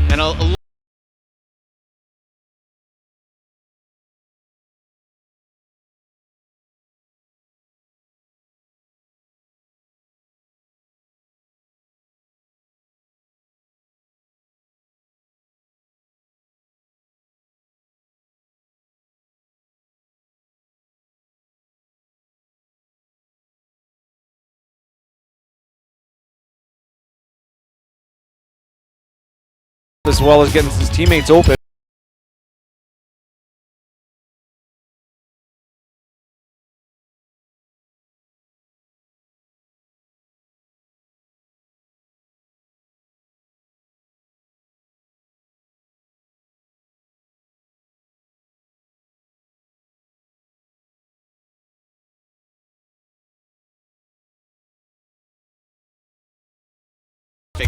And a as well as getting his teammates open.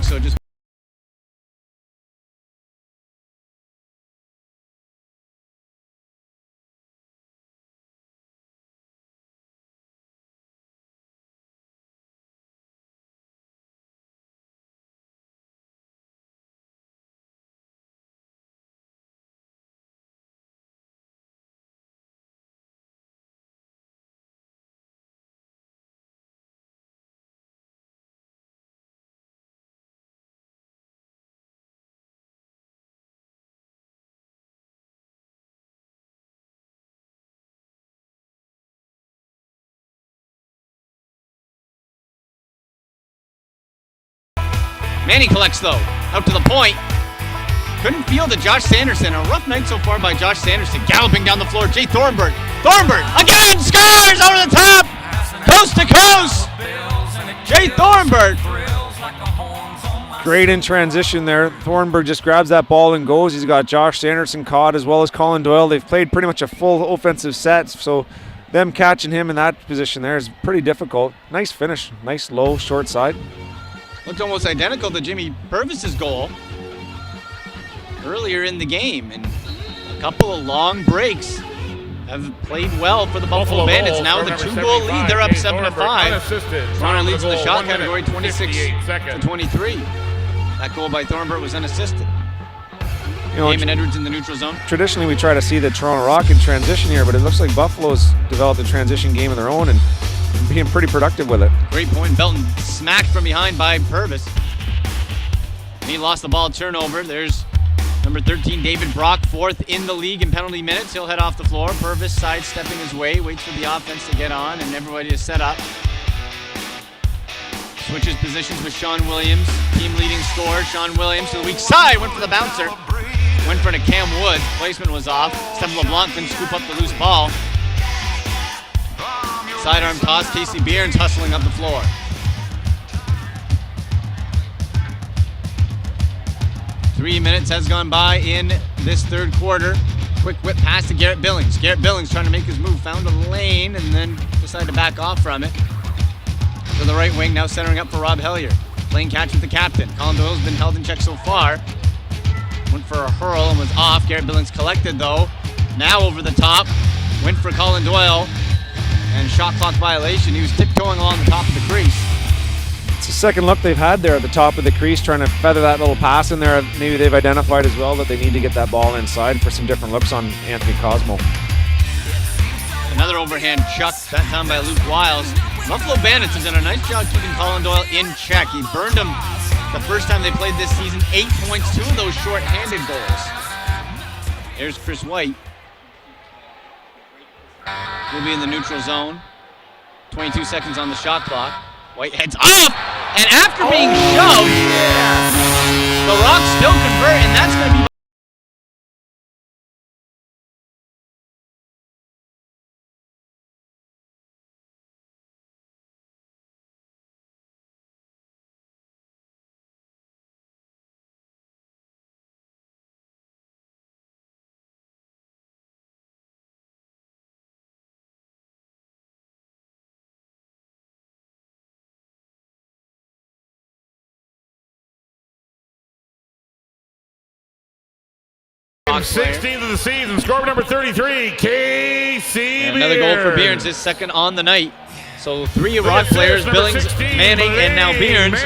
So just Manny collects though, out to the point. Couldn't field it, Josh Sanderson. A rough night so far by Josh Sanderson. Galloping down the floor, Jay Thornburg. Thornburg again scores over the top, coast to coast. Jay Thornburg. Great in transition there. Thornburg just grabs that ball and goes. He's got Josh Sanderson caught as well as Colin Doyle. They've played pretty much a full offensive set, so them catching him in that position there is pretty difficult. Nice finish, nice low short side. Looked almost identical to Jimmy Purvis's goal earlier in the game, and a couple of long breaks have played well for the Buffalo Bandits. Now with a 2-goal lead, they're up 7-5. Toronto leads in the shot category 26-23. That goal by Thornburg was unassisted. Damon Edwards in the neutral zone. Traditionally, we try to see the Toronto Rock in transition here, but it looks like Buffalo's developed a transition game of their own and being pretty productive with it. Great point. Belton smacked from behind by Purvis. And he lost the ball turnover. There's number 13, David Brock, 4th in the league in penalty minutes. He'll head off the floor. Purvis sidestepping his way, waits for the offense to get on and everybody to set up. Switches positions with Sean Williams, team leading scorer. Sean Williams to the weak side, went for the bouncer. Went for it to Cam Woods. Placement was off. Stephen LeBlanc couldn't scoop up the loose ball. Sidearm toss, Casey Behrens hustling up the floor. Three minutes has gone by in this third quarter. Quick whip pass to Garrett Billings. Garrett Billings trying to make his move, found a lane and then decided to back off from it. To the right wing, now centering up for Rob Hellier. Playing catch with the captain. Colin Doyle's been held in check so far. Went for a hurl and was off. Garrett Billings collected though. Now over the top. Went for Colin Doyle. And shot clock violation. He was tiptoeing along the top of the crease. It's the second look they've had there at the top of the crease, trying to feather that little pass in there. Maybe they've identified as well that they need to get that ball inside for some different looks on Anthony Cosmo. Another overhand chuck, that time by Luke Wiles. Buffalo Bandits have done a nice job keeping Colin Doyle in check. He burned him the first time they played this season. 8 points, 2 of those short-handed goals. There's Chris White. He'll be in the neutral zone. 22 seconds on the shot clock. White heads up, and after being shoved, the Rocks still convert, and that's going to be in 16th of the season, score number 33, Casey and another goal for Behrens, his second on the night. So 3 Rock players, Billings, 16, Manning, and now Behrens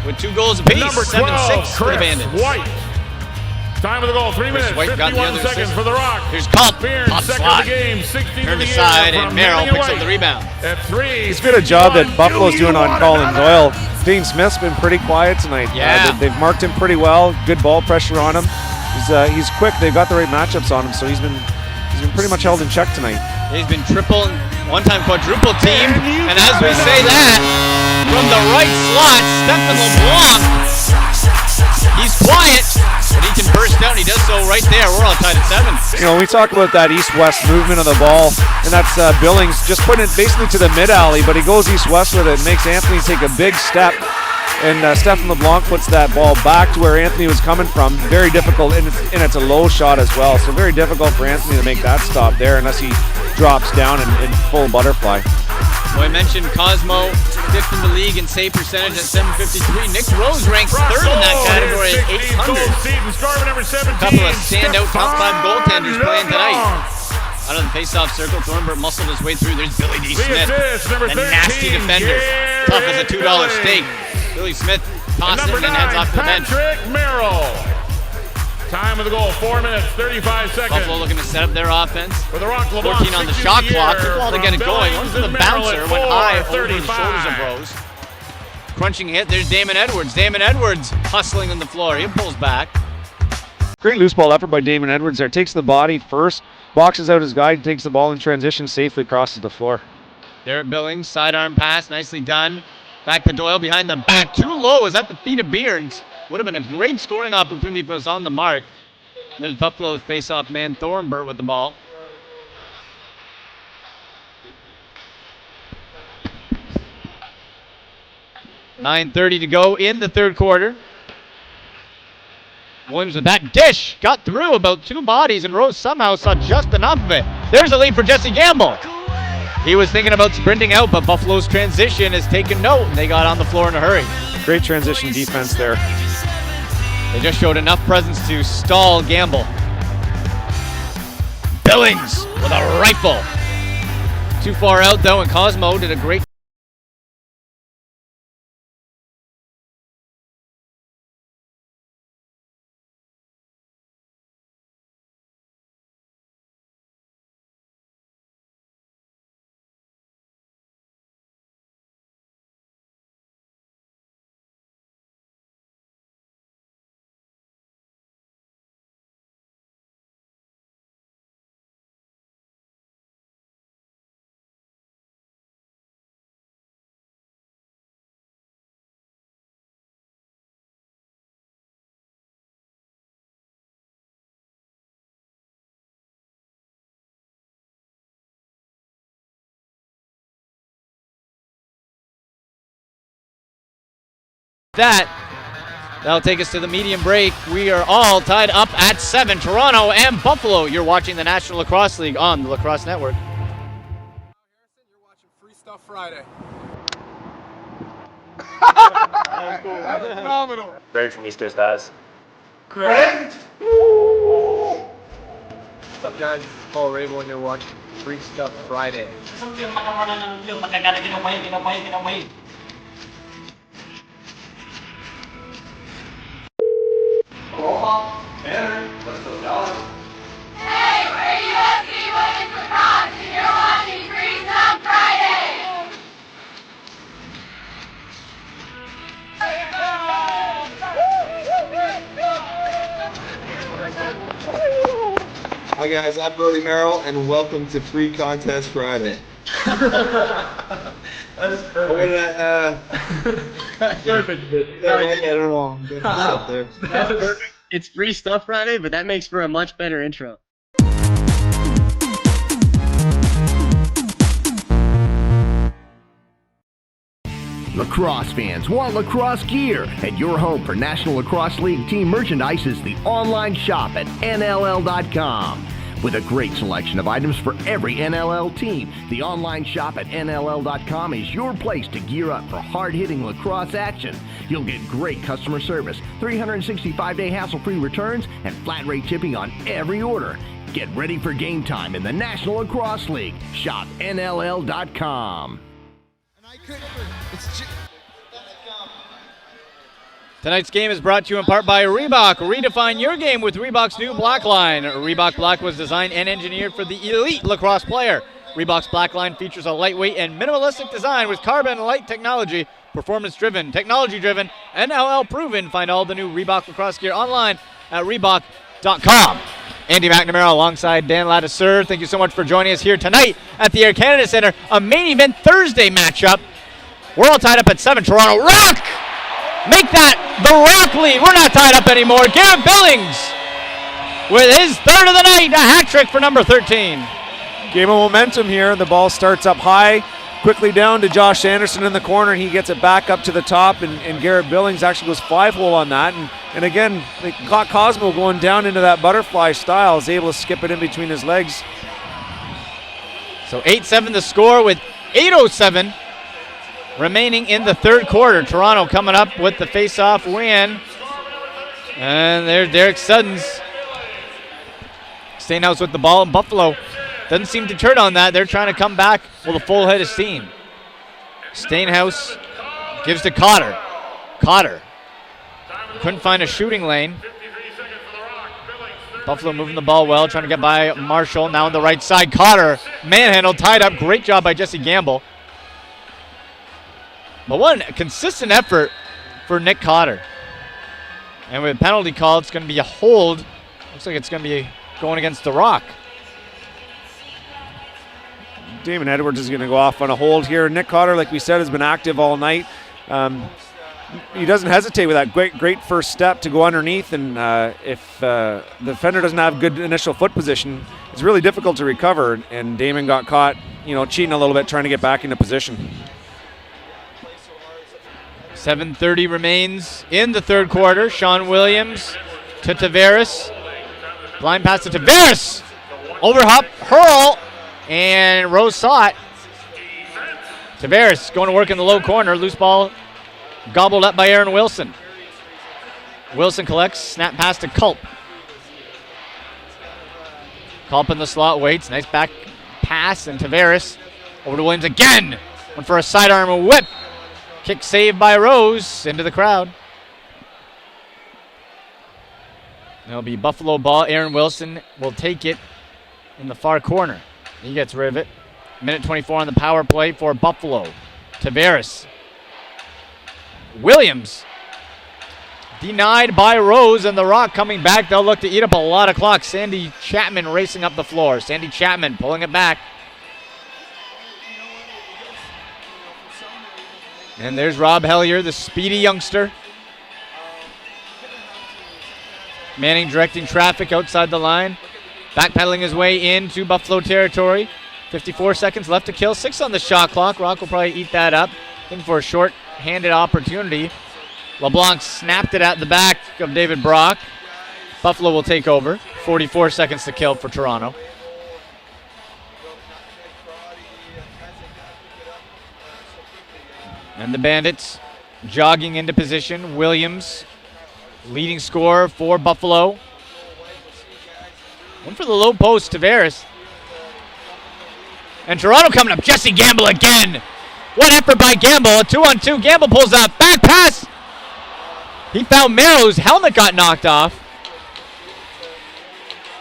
with 2 goals apiece. Number 12, 7-6 for the Chris Bandits. White. Time of the goal, 3 minutes, White got the 51 other seconds assist. for the Rock. Here's Culp, Behrens, pop second slot. of the game, 16th Turned of the aside, year and Merrill from picks up White. the rebound. At 3, It's good a job that Buffalo's doing on Colin Doyle. Dean Smith's been pretty quiet tonight. Yeah. They've marked him pretty well. Good ball pressure on him. He's quick. They've got the right matchups on him, so he's been pretty much held in check tonight. He's been triple, one-time quadruple teamed, and as we say that, from the right slot, Stephen LeBlanc, he's quiet, But he can burst out, and he does so right there. We're all tied at 7. You know, we talk about that east-west movement of the ball, and that's Billings just putting it basically to the mid-alley, but he goes east-west with it, makes Anthony take a big step, and Stephen LeBlanc puts that ball back to where Anthony was coming from. Very difficult, and it's a low shot as well, so very difficult for Anthony to make that stop there unless he drops down in full butterfly. So I mentioned Cosmo, 5th in the league in save percentage at 753. Nick Rose ranks 3rd in that category at 800. A couple of standout top 5 goaltenders playing tonight. Out of the face-off circle, Thornburg muscled his way through. There's Billy D. Smith, a nasty defender, tough as a $2 steak. Billy Smith tosses it and heads off to the bench. Patrick Merrill. Time of the goal, 4 minutes, 35 seconds. Buffalo looking to set up their offense. For the Rock, 14 on the shot clock. Took a while to get it going. Went to the bouncer, went high over the shoulders of Rose. Crunching hit, there's Damon Edwards. Damon Edwards hustling on the floor. He pulls back. Great loose ball effort by Damon Edwards there. Takes the body first, boxes out his guy, takes the ball in transition, safely crosses the floor. Derek Billings, sidearm pass, nicely done. Back to Doyle behind the back. Too low, is at the feet of Bearns. Would have been a great scoring opportunity if it was on the mark. There's Buffalo's face-off man, Thornburg, with the ball. .9:30 to go in the third quarter. Williams with that dish. Got through about 2 bodies, and Rose somehow saw just enough of it. There's a lead for Jesse Gamble. He was thinking about sprinting out, but Buffalo's transition has taken note, and they got on the floor in a hurry. Great transition defense there. They just showed enough presence to stall Gamble. Billings with a rifle. Too far out, though, and Cosmo did a great That'll take us to the medium break. We are all tied up at 7. Toronto and Buffalo. You're watching the National Lacrosse League on the Lacrosse Network. You're watching Free Stuff Friday. That's phenomenal. Greg from Easter Stars. Greg! What's up, guys? It's Paul Rabel, and you're watching Free Stuff Friday. Hey, we're USC Women's Lacrosse, and you're watching Free Stuff Friday. Hi guys, I'm Brody Merrill, and welcome to Free Contest Friday. That's perfect. Perfect. I don't know. Good stuff there. That's perfect. It's Free Stuff Friday, but that makes for a much better intro. Lacrosse fans want lacrosse gear, and your home for National Lacrosse League team merchandise is the online shop at NLL.com. With a great selection of items for every NLL team, the online shop at NLL.com is your place to gear up for hard-hitting lacrosse action. You'll get great customer service, 365-day hassle-free returns, and flat-rate shipping on every order. Get ready for game time in the National Lacrosse League. Shop NLL.com. Tonight's game is brought to you in part by Reebok. Redefine your game with Reebok's new Black Line. Reebok Black was designed and engineered for the elite lacrosse player. Reebok's Black Line features a lightweight and minimalistic design with carbon light technology, performance-driven, technology-driven, NLL proven. Find all the new Reebok lacrosse gear online at Reebok.com. Andy McNamara alongside Dan Ladouceur. Thank you so much for joining us here tonight at the Air Canada Centre. A main event Thursday matchup. We're all tied up at 7. Toronto Rock make that the Rock lead. We're not tied up anymore. Garrett Billings with his third of the night, a hat trick for number 13. Game of momentum here. The ball starts up high, quickly down to Josh Anderson in the corner. He gets it back up to the top, and Garrett Billings actually goes 5-hole on that. And again, they caught Cosmo going down into that butterfly style, is able to skip it in between his legs. So 8-7 the score with 8:07 remaining in the third quarter. Toronto coming up with the face-off win. And there's Derek Suddens. Stainhouse with the ball, and Buffalo doesn't seem deterred on that. They're trying to come back with a full head of steam. Stainhouse gives to Cotter. Cotter couldn't find a shooting lane. Buffalo moving the ball well, trying to get by Marshall. Now on the right side, Cotter manhandled, tied up. Great job by Jesse Gamble. But what a consistent effort for Nick Cotter. And with a penalty call, it's going to be a hold. Looks like it's going to be going against the Rock. Damon Edwards is going to go off on a hold here. Nick Cotter, like we said, has been active all night. He doesn't hesitate with that great first step to go underneath, and if the defender doesn't have good initial foot position, it's really difficult to recover, and Damon got caught, cheating a little bit, trying to get back into position. 7:30 remains in the third quarter. Sean Williams to Tavares. Blind pass to Tavares. Overhop, hurl, and Rose saw it. Tavares going to work in the low corner. Loose ball gobbled up by Aaron Wilson. Wilson collects, snap pass to Culp. Culp in the slot, waits. Nice back pass, and Tavares over to Williams again. Went for a sidearm whip. Kick saved by Rose into the crowd. It'll be Buffalo ball. Aaron Wilson will take it in the far corner. He gets rid of it. Minute 24 on the power play for Buffalo. Tavares. Williams denied by Rose, and the Rock coming back. They'll look to eat up a lot of clock. Sandy Chapman racing up the floor. Sandy Chapman pulling it back. And there's Rob Hellier, the speedy youngster. Manning directing traffic outside the line. Backpedaling his way into Buffalo territory. 54 seconds left to kill. 6 on the shot clock. Rock will probably eat that up. Looking for a short-handed opportunity. LeBlanc snapped it at the back of David Brock. Buffalo will take over. 44 seconds to kill for Toronto. And the Bandits jogging into position. Williams, leading scorer for Buffalo. One for the low post, Tavares. And Toronto coming up. Jesse Gamble again. What effort by Gamble. A 2-on-2. Gamble pulls up. Back pass. He found Merrill's helmet got knocked off.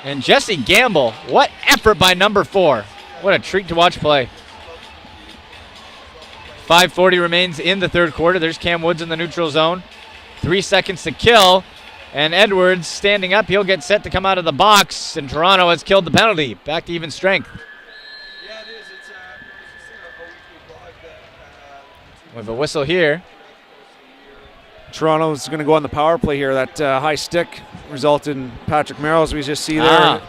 And Jesse Gamble. What effort by number 4. What a treat to watch play. 5:40 remains in the third quarter. There's Cam Woods in the neutral zone. 3 seconds to kill. And Edwards standing up. He'll get set to come out of the box. And Toronto has killed the penalty. Back to even strength. We have a whistle here. Toronto's going to go on the power play here. That high stick resulted in Patrick Merrill, as we just see there.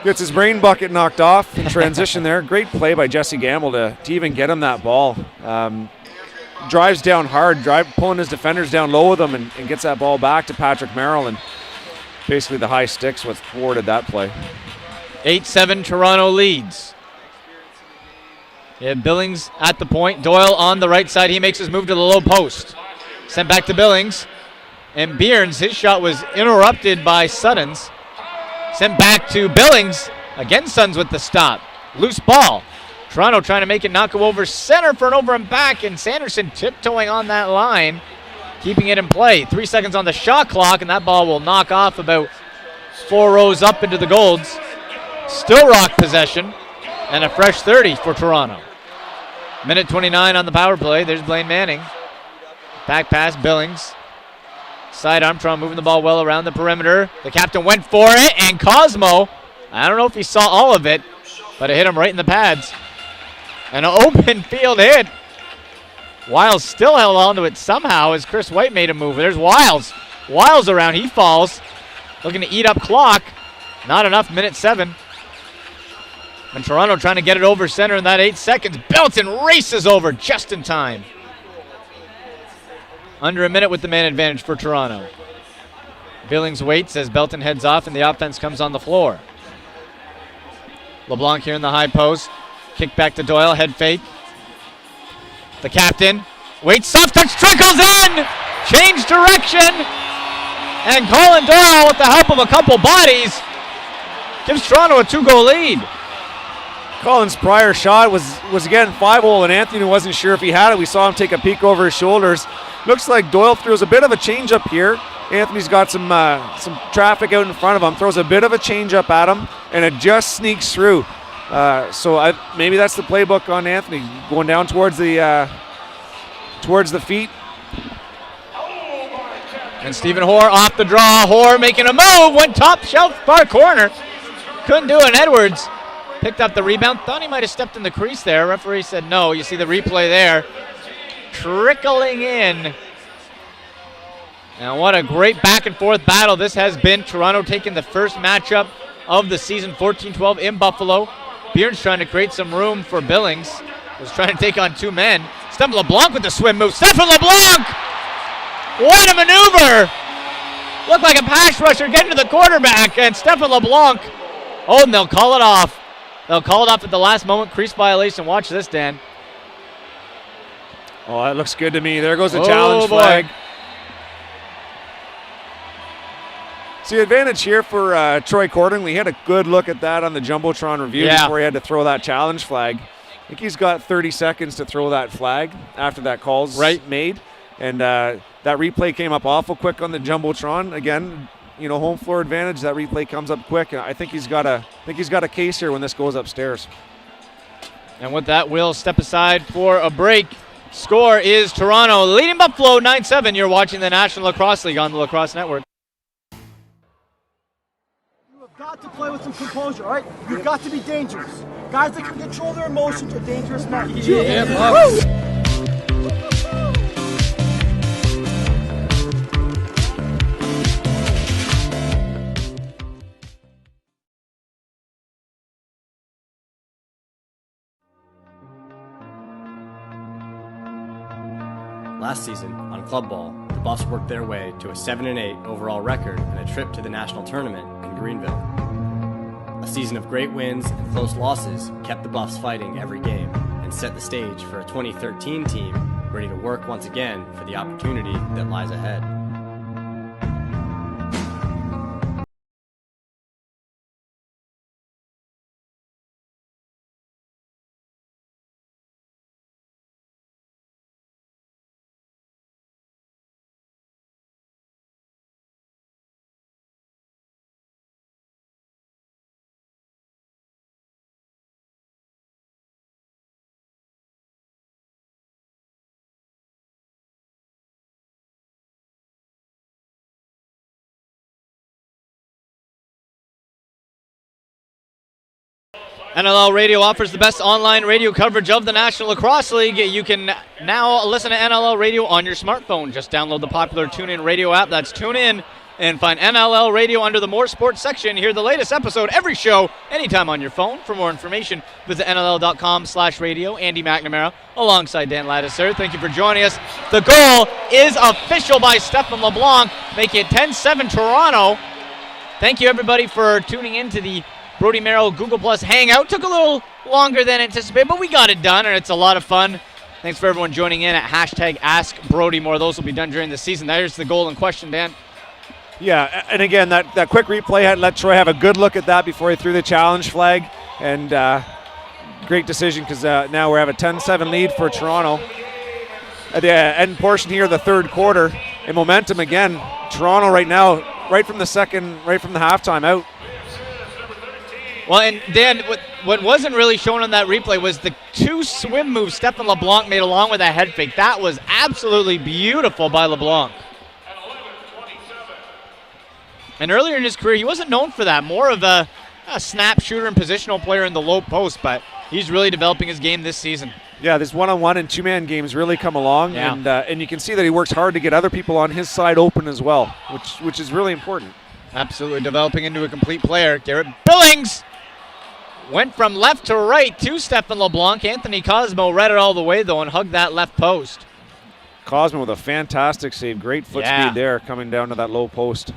Gets his brain bucket knocked off in transition there. Great play by Jesse Gamble to even get him that ball. Drives down hard, pulling his defenders down low with him, and gets that ball back to Patrick Merrill. And basically the high sticks what thwarted that play. 8-7 Toronto leads. Yeah, Billings at the point. Doyle on the right side. He makes his move to the low post. Sent back to Billings. And Bierns, his shot was interrupted by Suddens. Sent back to Billings. Again, Suns with the stop. Loose ball. Toronto trying to make it not go over center for an over and back, and Sanderson tiptoeing on that line, keeping it in play. 3 seconds on the shot clock, and that ball will knock off about 4 rows up into the Golds. Still Rock possession, and a fresh 30 for Toronto. Minute 29 on the power play. There's Blaine Manning. Back pass, Billings. Side Armstrong moving the ball well around the perimeter. The captain went for it, and Cosmo, I don't know if he saw all of it, but it hit him right in the pads. An open field hit. Wiles still held on to it somehow as Chris White made a move. There's Wiles. Wiles around. He falls. Looking to eat up clock. Not enough. Minute 7. And Toronto trying to get it over center in that 8 seconds. Belton races over just in time. Under a minute with the man advantage for Toronto. Billings waits as Belton heads off and the offense comes on the floor. LeBlanc here in the high post. Kick back to Doyle. Head fake. The captain waits. Soft touch trickles in. Change direction. And Colin Doyle, with the help of a couple bodies, gives Toronto a 2-goal lead. Colin's prior shot was again 5-hole, and Anthony wasn't sure if he had it. We saw him take a peek over his shoulders. Looks like Doyle throws a bit of a changeup here. Anthony's got some traffic out in front of him. Throws a bit of a changeup at him, and it just sneaks through. Maybe that's the playbook on Anthony, going down towards the feet. And Stephen Hoare off the draw. Hoare making a move. Went top shelf, far corner. Couldn't do it. Edwards picked up the rebound. Thought he might have stepped in the crease there. Referee said no. You see the replay there. Trickling in. And what a great back and forth battle this has been. Toronto taking the first matchup of the season, 14-12 in Buffalo. Bjorn's trying to create some room for Billings. Was trying to take on 2 men. Stephen LeBlanc with the swim move. Stephen LeBlanc! What a maneuver! Looked like a pass rusher getting to the quarterback, and Stephen LeBlanc. Oh, and they'll call it off. They'll call it off at the last moment. Crease violation. Watch this, Dan. Oh, that looks good to me. There goes the challenge flag. See, advantage here for Troy Cordingley. He had a good look at that on the Jumbotron review before he had to throw that challenge flag. I think he's got 30 seconds to throw that flag after that call's made. And that replay came up awful quick on the Jumbotron. Again, home floor advantage. That replay comes up quick. And I think he's got a case here when this goes upstairs. And with that, we'll step aside for a break. Score is Toronto leading Buffalo 9-7. You're watching the National Lacrosse League on the Lacrosse Network. Got to play with some composure, all right? You've got to be dangerous. Guys that can control their emotions are dangerous men. Last season, on club ball, the Buffs worked their way to a 7-8 overall record and a trip to the national tournament in Greenville. A season of great wins and close losses kept the Buffs fighting every game and set the stage for a 2013 team ready to work once again for the opportunity that lies ahead. NLL Radio offers the best online radio coverage of the National Lacrosse League. You can now listen to NLL Radio on your smartphone. Just download the popular TuneIn Radio app. That's TuneIn, and find NLL Radio under the More Sports section. Hear the latest episode every show, anytime on your phone. For more information, visit NLL.com/radio. Andy McNamara alongside Dan Ladisser. Thank you for joining us. The goal is official by Stephen LeBlanc, making it 10-7 Toronto. Thank you, everybody, for tuning in to the Brody Merrill Google Plus Hangout. Took a little longer than anticipated, but we got it done, and it's a lot of fun. Thanks for everyone joining in at #AskBrody. More of those will be done during the season. There's the goal in question, Dan. Yeah, and again, that quick replay had let Troy have a good look at that before he threw the challenge flag. And great decision, because now we have a 10-7 lead for Toronto. At the end portion here of the third quarter, and momentum again. Toronto right now, right from the halftime out. Well, and Dan, what wasn't really shown on that replay was the 2 swim moves Stephen LeBlanc made along with that head fake. That was absolutely beautiful by LeBlanc. And earlier in his career, he wasn't known for that. More of a snap shooter and positional player in the low post, but he's really developing his game this season. Yeah, this one-on-one and two-man games really come along, Yeah. and you can see that he works hard to get other people on his side open as well, which is really important. Absolutely developing into a complete player. Garrett Billings went from left to right to Stephen LeBlanc. Anthony Cosmo read it all the way, though, and hugged that left post. Cosmo with a fantastic save. Great foot Yeah. speed there coming down to that low post.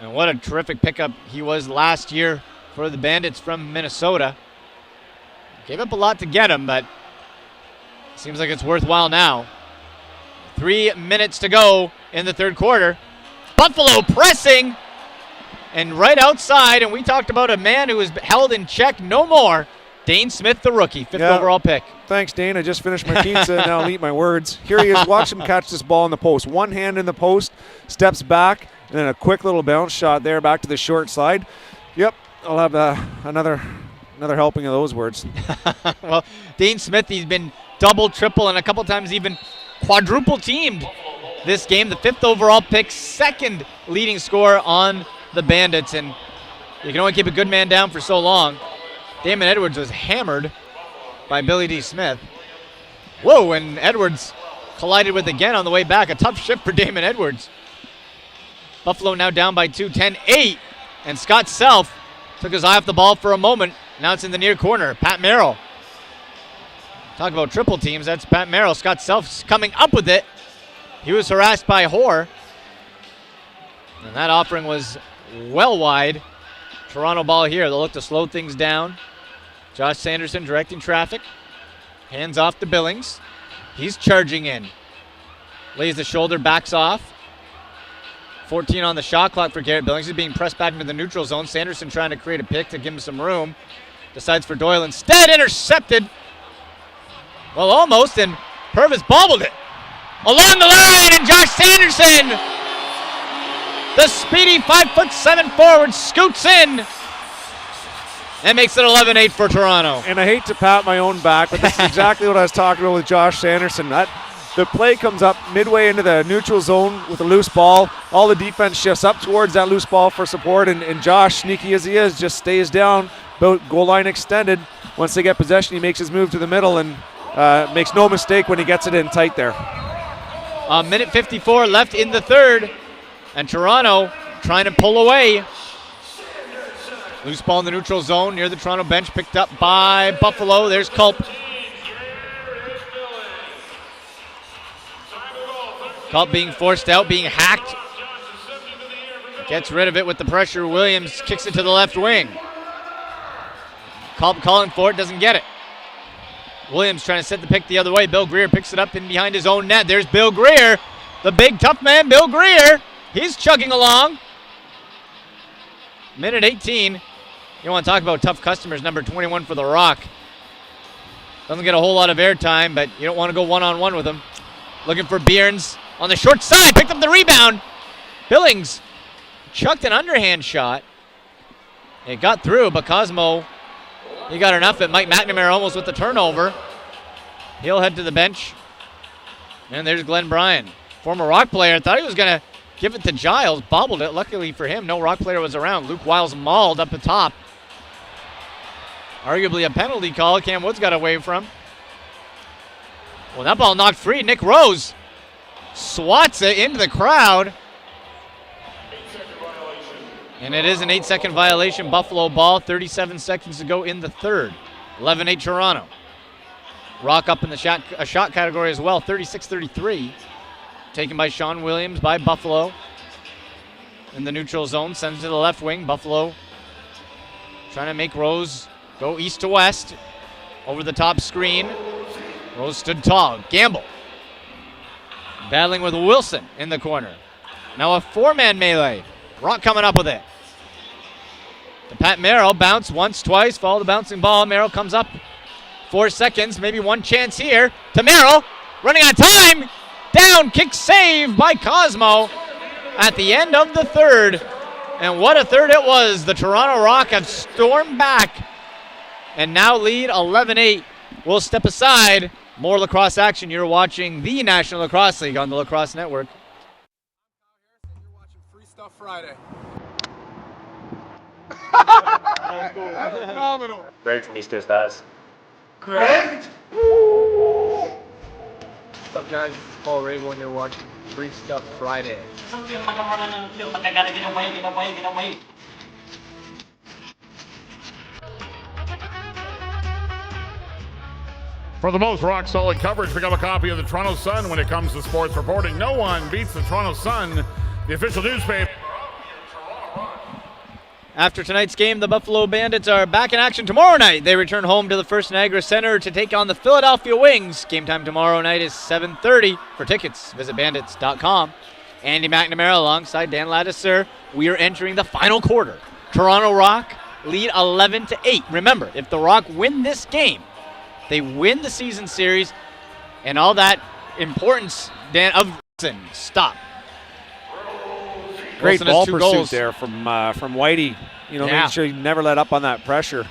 And what a terrific pickup he was last year for the Bandits from Minnesota. Gave up a lot to get him, but seems like it's worthwhile now. 3 minutes to go in the third quarter. Buffalo pressing and right outside, and we talked about a man who was held in check no more. Dane Smith, the rookie, 5th overall pick. Thanks, Dane. I just finished my pizza and now I'll eat my words. Here he is. Watch him catch this ball in the post. One hand in the post, steps back, and then a quick little bounce shot there back to the short side. Yep, I'll have another helping of those words. Well, Dane Smith, he's been double, triple, and a couple times even quadruple teamed this game. The 5th overall pick, 2nd leading scorer on the Bandits, and you can only keep a good man down for so long. Damon Edwards was hammered by Billy D. Smith. Whoa, and Edwards collided with again on the way back. A tough shift for Damon Edwards. Buffalo now down by 2, 10-8, and Scott Self took his eye off the ball for a moment. Now it's in the near corner. Pat Merrill. Talk about triple teams. That's Pat Merrill. Scott Self's coming up with it. He was harassed by Hoare. And that offering was well wide. Toronto ball here. They'll look to slow things down. Josh Sanderson directing traffic. Hands off to Billings. He's charging in. Lays the shoulder, backs off. 14 on the shot clock for Garrett Billings. He's being pressed back into the neutral zone. Sanderson trying to create a pick to give him some room. Decides for Doyle instead. Intercepted. Well, almost, and Purvis bobbled it. Along the line, and Josh Sanderson, the speedy 5'7" forward, scoots in and makes it 11-8 for Toronto. And I hate to pat my own back, but this is exactly what I was talking about with Josh Sanderson. The play comes up midway into the neutral zone with a loose ball. All the defense shifts up towards that loose ball for support, and Josh, sneaky as he is, just stays down, about goal line extended. Once they get possession, he makes his move to the middle and makes no mistake when he gets it in tight there. A minute 54 left in the third, and Toronto trying to pull away. Loose ball in the neutral zone near the Toronto bench, picked up by Buffalo. There's Culp. Culp being forced out, being hacked. Gets rid of it with the pressure. Williams kicks it to the left wing. Culp calling for it, doesn't get it. Williams trying to set the pick the other way. Bill Greer picks it up in behind his own net. There's Bill Greer, the big tough man, Bill Greer. He's chugging along. Minute 18. You want to talk about tough customers, number 21 for the Rock. Doesn't get a whole lot of airtime, but you don't want to go one-on-one with him. Looking for Bierns on the short side. Picked up the rebound. Billings chucked an underhand shot. It got through, but Cosmo, he got enough. At Mike McNamara almost with the turnover. He'll head to the bench. And there's Glenn Bryan, former Rock player. Thought he was going to give it to Giles. Bobbled it. Luckily for him, no Rock player was around. Luke Wiles mauled up the top. Arguably a penalty call. Cam Woods got away from. Well, that ball knocked free. Nick Rose swats it into the crowd. And it is an 8-second violation. Buffalo ball. 37 seconds to go in the third. 11-8 Toronto. Rock up in the shot category as well. 36-33. Taken by Sean Williams by Buffalo. In the neutral zone. Sends it to the left wing. Buffalo trying to make Rose go east to west. Over the top screen. Rose stood tall. Gamble. Battling with Wilson in the corner. Now a four-man melee. Rock coming up with it. To Pat Merrill. Bounce once, twice. Follow the bouncing ball. Merrill comes up. 4 seconds. Maybe one chance here. To Merrill. Running out of time. Down. Kick save by Cosmo at the end of the third. And what a third it was. The Toronto Rock have stormed back and now lead 11-8. We'll step aside. More lacrosse action. You're watching the National Lacrosse League on the Lacrosse Network. Free Stuff Friday. Phenomenal. Greg from East Coast Eyes. Greg? up, guys? It's Paul Rabel, and you're watching Free Stuff Friday. For the most rock-solid coverage, pick up a copy of the Toronto Sun when it comes to sports reporting. No one beats the Toronto Sun, the official newspaper. After tonight's game, the Buffalo Bandits are back in action tomorrow night. They return home to the First Niagara Center to take on the Philadelphia Wings. Game time tomorrow night is 7:30. For tickets, visit bandits.com. Andy McNamara alongside Dan Ladisser. We are entering the final quarter. Toronto Rock lead 11-8. Remember, if the Rock win this game, they win the season series, and all that importance, Dan, of stop. Great Wilson ball has 2 pursuit goals there from Whitey. You know, Yeah. making sure he never let up on that pressure.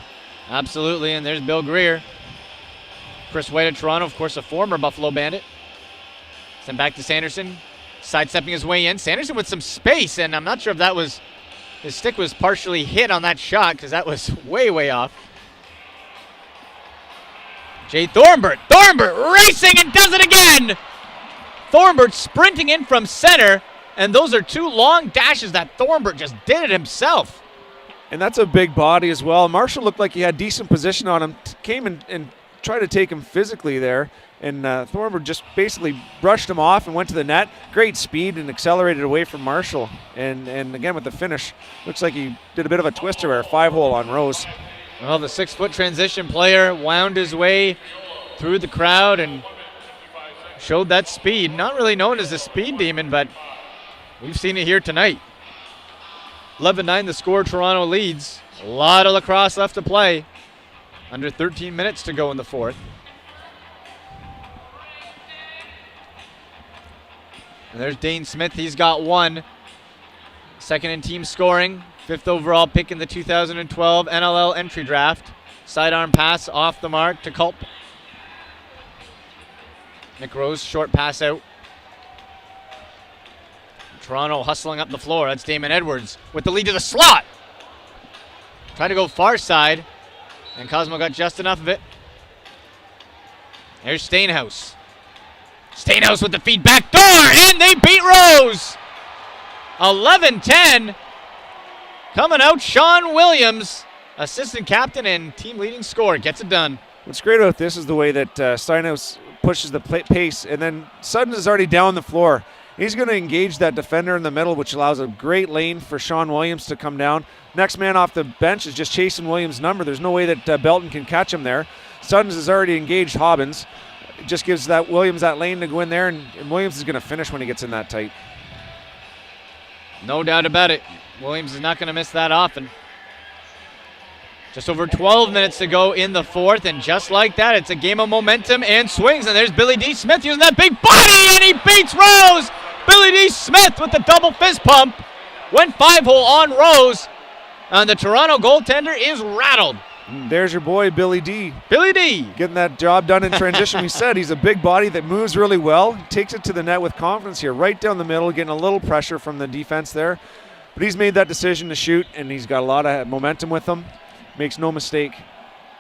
Absolutely, and there's Bill Greer. Chris White of Toronto, of course, a former Buffalo Bandit. Sent back to Sanderson, sidestepping his way in. Sanderson with some space, and I'm not sure if that was, his stick was partially hit on that shot because that was way, way off. Jay Thornbert racing and does it again! Thornbert sprinting in from center, and those are 2 long dashes that Thornbert just did it himself. And that's a big body as well. Marshall looked like he had decent position on him, came and tried to take him physically there, and Thornbert just basically brushed him off and went to the net. Great speed and accelerated away from Marshall. And again with the finish, looks like he did a bit of a twister or a 5-hole on Rose. Well, the 6-foot transition player wound his way through the crowd and showed that speed. Not really known as the speed demon, but we've seen it here tonight. 11-9 the score, Toronto leads. A lot of lacrosse left to play. Under 13 minutes to go in the fourth. And there's Dane Smith, he's got 1. Second in team scoring. 5th overall pick in the 2012 NLL entry draft. Sidearm pass off the mark to Culp. Nick Rose, short pass out. Toronto hustling up the floor. That's Damon Edwards with the lead to the slot. Trying to go far side, and Cosmo got just enough of it. There's Stainhouse. Stainhouse with the feed back door, and they beat Rose. 11-10. Coming out, Sean Williams, assistant captain and team leading scorer, gets it done. What's great about this is the way that Steinhaus pushes the pace, and then Sutton is already down the floor. He's going to engage that defender in the middle, which allows a great lane for Sean Williams to come down. Next man off the bench is just chasing Williams' number. There's no way that Belton can catch him there. Sutton has already engaged Hobbins. It just gives that Williams that lane to go in there, and Williams is going to finish when he gets in that tight. No doubt about it. Williams is not going to miss that often. Just over 12 minutes to go in the fourth, and just like that, it's a game of momentum and swings. And there's Billy D. Smith using that big body, and he beats Rose. Billy D. Smith with the double fist pump. Went 5-hole on Rose, and the Toronto goaltender is rattled. There's your boy, Billy D. Billy D. Getting that job done in transition. We said he's a big body that moves really well. Takes it to the net with confidence here, right down the middle, getting a little pressure from the defense there. But he's made that decision to shoot, and he's got a lot of momentum with him. Makes no mistake.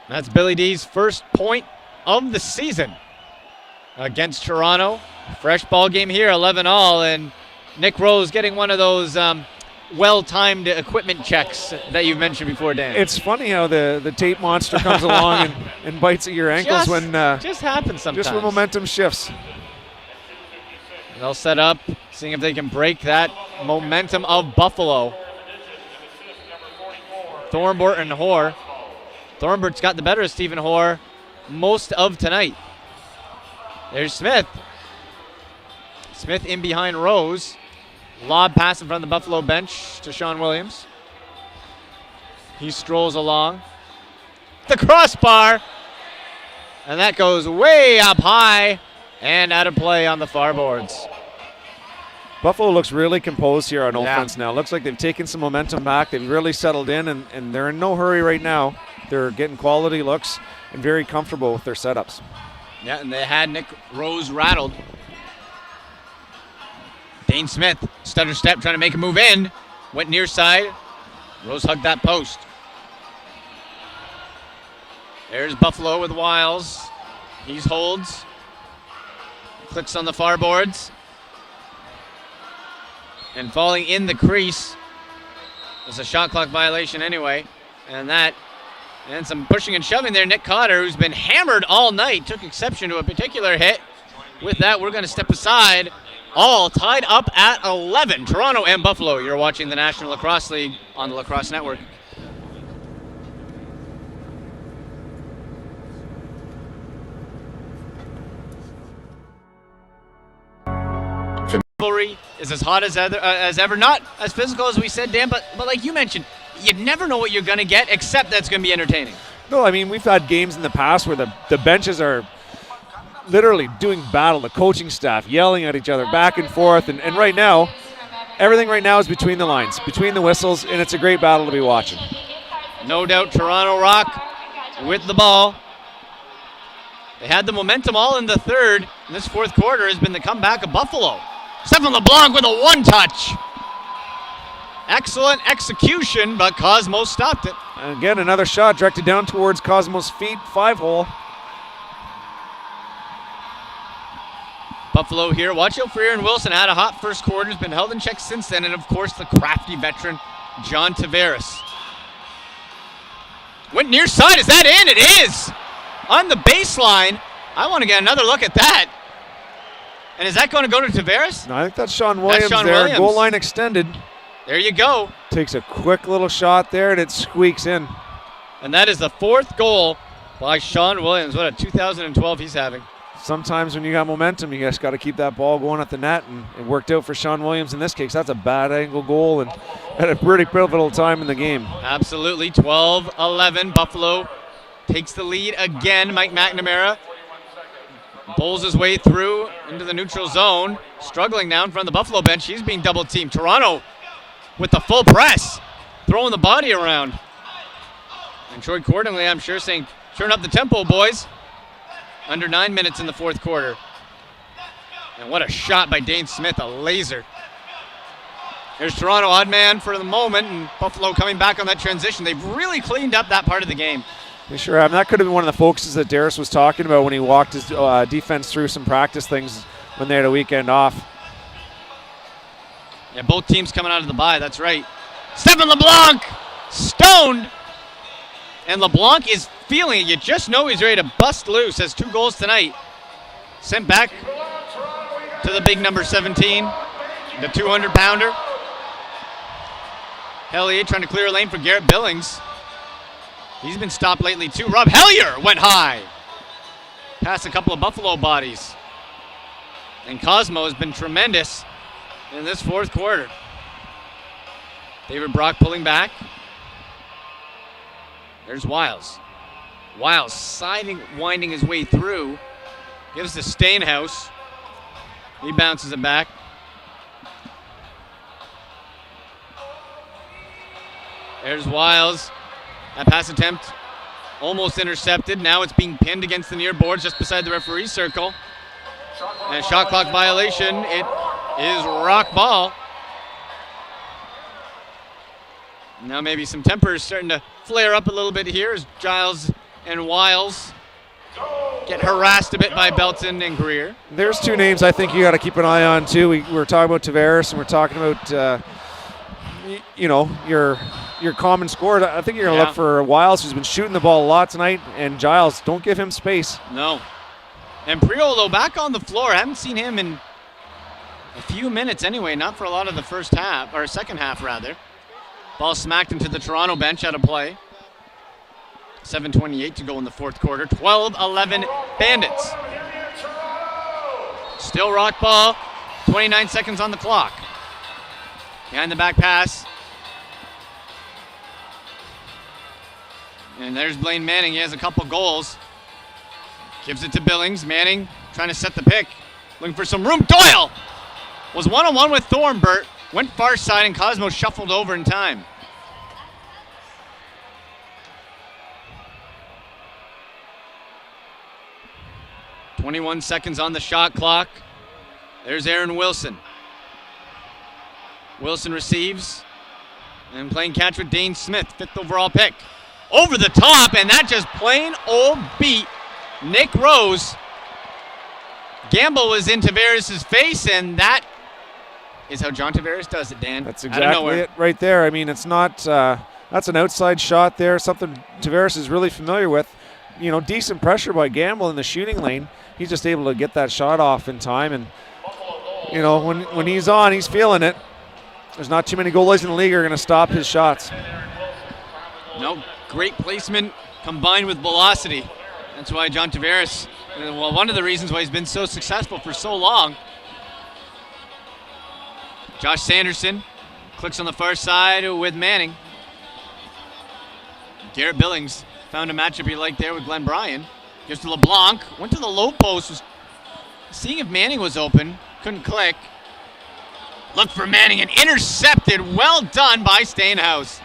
That's Billy D's first point of the season against Toronto. Fresh ball game here, 11-all, and Nick Rose getting one of those well-timed equipment checks that you've mentioned before, Dan. It's funny how the tape monster comes along and bites at your ankles just happens sometimes. Just when momentum shifts. They'll set up, seeing if they can break that momentum of Buffalo. Thornbert and Hoare. Thornbert's got the better of Stephen Hoare most of tonight. There's Smith. Smith in behind Rose. Lob pass in front of the Buffalo bench to Sean Williams. He strolls along. The crossbar. And that goes way up high and out of play on the far boards. Buffalo looks really composed here on offense now. Looks like they've taken some momentum back. They've really settled in, and they're in no hurry right now. They're getting quality looks and very comfortable with their setups. Yeah, and they had Nick Rose rattled. Dane Smith, stutter step, trying to make a move in. Went near side. Rose hugged that post. There's Buffalo with Wiles. He holds. Clicks on the far boards. And falling in the crease. It's a shot clock violation anyway. And some pushing and shoving there. Nick Cotter, who's been hammered all night, took exception to a particular hit. With that, we're going to step aside. All tied up at 11. Toronto and Buffalo. You're watching the National Lacrosse League on the Lacrosse Network. Rivalry is as hot as ever. Not as physical as we said, Dan, but like you mentioned, you never know what you're going to get, except that's going to be entertaining. No, I mean, we've had games in the past where the benches are literally doing battle, the coaching staff yelling at each other back and forth, and right now, everything right now is between the lines, between the whistles, and it's a great battle to be watching. No doubt Toronto Rock with the ball. They had the momentum all in the third, and this fourth quarter has been the comeback of Buffalo. Stefan LeBlanc with a one-touch. Excellent execution, but Cosmos stopped it. And again, another shot directed down towards Cosmos' feet, 5-hole. Buffalo here. Watch out for Aaron Wilson. Had a hot first quarter. Has been held in check since then. And, of course, the crafty veteran, John Tavares. Went near side. Is that in? It is. On the baseline. I want to get another look at that. And is that going to go to Tavares? No, I think that's Sean Williams there. Williams. Goal line extended. There you go. Takes a quick little shot there, and it squeaks in. And that is the fourth goal by Sean Williams. What a 2012 he's having. Sometimes when you got momentum, you just got to keep that ball going at the net, and it worked out for Sean Williams in this case. That's a bad angle goal, and at a pretty pivotal time in the game. Absolutely. 12-11. Buffalo takes the lead again. Mike McNamara bowls his way through into the neutral zone. Struggling now in front of the Buffalo bench. He's being double teamed. Toronto with the full press, throwing the body around. And Troy Cordingley, I'm sure, saying, turn up the tempo, boys. Under 9 minutes in the fourth quarter. And what a shot by Dane Smith, a laser. There's Toronto odd man for the moment, and Buffalo coming back on that transition. They've really cleaned up that part of the game. They sure have. That could have been one of the focuses that Darius was talking about when he walked his defense through some practice things when they had a weekend off. Yeah, both teams coming out of the bye, that's right. Stefan LeBlanc, stoned. And LeBlanc is feeling it. You just know he's ready to bust loose. Has 2 goals tonight. Sent back to the big number 17, the 200-pounder. Hellier trying to clear a lane for Garrett Billings. He's been stopped lately too. Rob Hellier went high. Past a couple of Buffalo bodies. And Cosmo has been tremendous in this fourth quarter. David Brock pulling back. There's Wiles. Wiles winding his way through. Gives to Stainhouse. He bounces it back. There's Wiles. That pass attempt almost intercepted. Now it's being pinned against the near boards just beside the referee's circle. And a shot clock violation. It is rock ball. Now maybe some tempers starting to flare up a little bit here as Giles and Wiles get harassed a bit by Belton and Greer. There's 2 names I think you got to keep an eye on too. We were talking about Tavares, and we're talking about your common scorer. I think you're going to look for Wiles, who's been shooting the ball a lot tonight, and Giles. Don't give him space. No. And Priolo back on the floor. I haven't seen him in a few minutes anyway, not for a lot of the first half, or second half rather. Ball smacked into the Toronto bench out of play. 7:28 to go in the fourth quarter. 12-11 Bandits. Still rock ball. 29 seconds on the clock. Behind the back pass. And there's Blaine Manning. He has a couple goals. Gives it to Billings. Manning trying to set the pick. Looking for some room. Doyle was one-on-one with Thornbert. Went far side, and Cosmo shuffled over in time. .21 seconds on the shot clock. There's Aaron Wilson. Wilson receives. And playing catch with Dane Smith, 5th overall pick. Over the top, and that just plain old beat Nick Rose. Gamble was in Tavares' face, and that is how John Tavares does it, Dan. That's Out of exactly nowhere. it right there. I mean, it's not, that's an outside shot there, something Tavares is really familiar with. You know, decent pressure by Gamble in the shooting lane. He's just able to get that shot off in time, and, you know, when he's on, he's feeling it. There's not too many goalies in the league who are going to stop his shots. No, great placement combined with velocity. That's why John Tavares, well, one of the reasons why he's been so successful for so long. Josh Sanderson clicks on the far side with Manning. Garrett Billings found a matchup he liked there with Glenn Bryan. Gives to LeBlanc, went to the low post, was seeing if Manning was open, couldn't click. Looked for Manning and intercepted, well done by Stainhouse.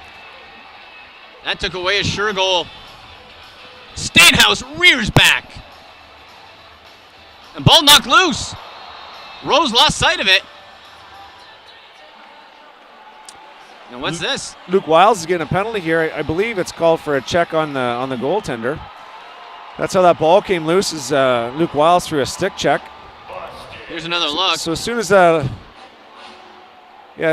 That took away a sure goal. Stainhouse rears back. And ball knocked loose. Rose lost sight of it. And what's this? Luke Wiles is getting a penalty here. I believe it's called for a check on the goaltender. That's how that ball came loose, is Luke Wiles threw a stick check. Here's another look. So as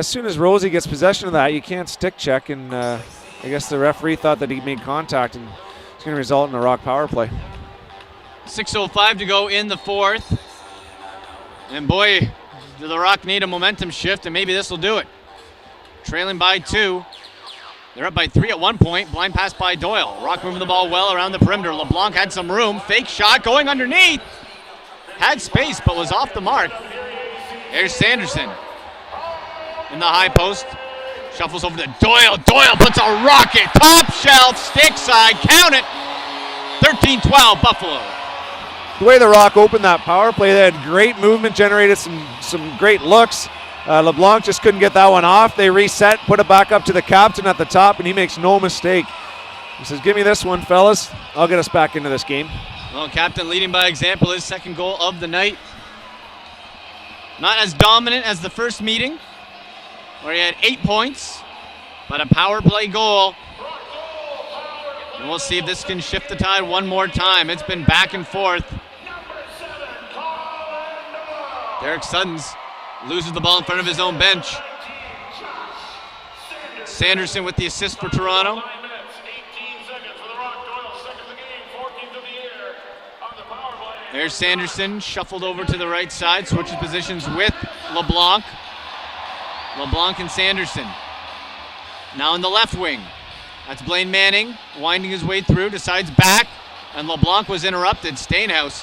soon as Rosie gets possession of that, you can't stick check, and I guess the referee thought that he made contact, and it's going to result in a Rock power play. 6:05 to go in the fourth. And boy, do the Rock need a momentum shift, and maybe this will do it. Trailing by 2. They're up by 3 at one point. Blind pass by Doyle. Rock moving the ball well around the perimeter. LeBlanc had some room. Fake shot going underneath. Had space, but was off the mark. There's Sanderson in the high post. Shuffles over to Doyle. Doyle puts a rocket. Top shelf, stick side. Count it. 13-12 Buffalo. The way the Rock opened that power play, they had great movement, generated some great looks. LeBlanc just couldn't get that one off. They reset, put it back up to the captain at the top, and he makes no mistake. He says, give me this one, fellas. I'll get us back into this game. Well, captain leading by example, his second goal of the night. Not as dominant as the first meeting, where he had 8 points, but a power play goal. And we'll see if this can shift the tide one more time. It's been back and forth. Derek Suddens loses the ball in front of his own bench. Sanderson with the assist for Toronto. There's Sanderson, shuffled over to the right side, switches positions with LeBlanc. LeBlanc and Sanderson. Now in the left wing. That's Blaine Manning, winding his way through, decides back, and LeBlanc was interrupted. Stainhouse.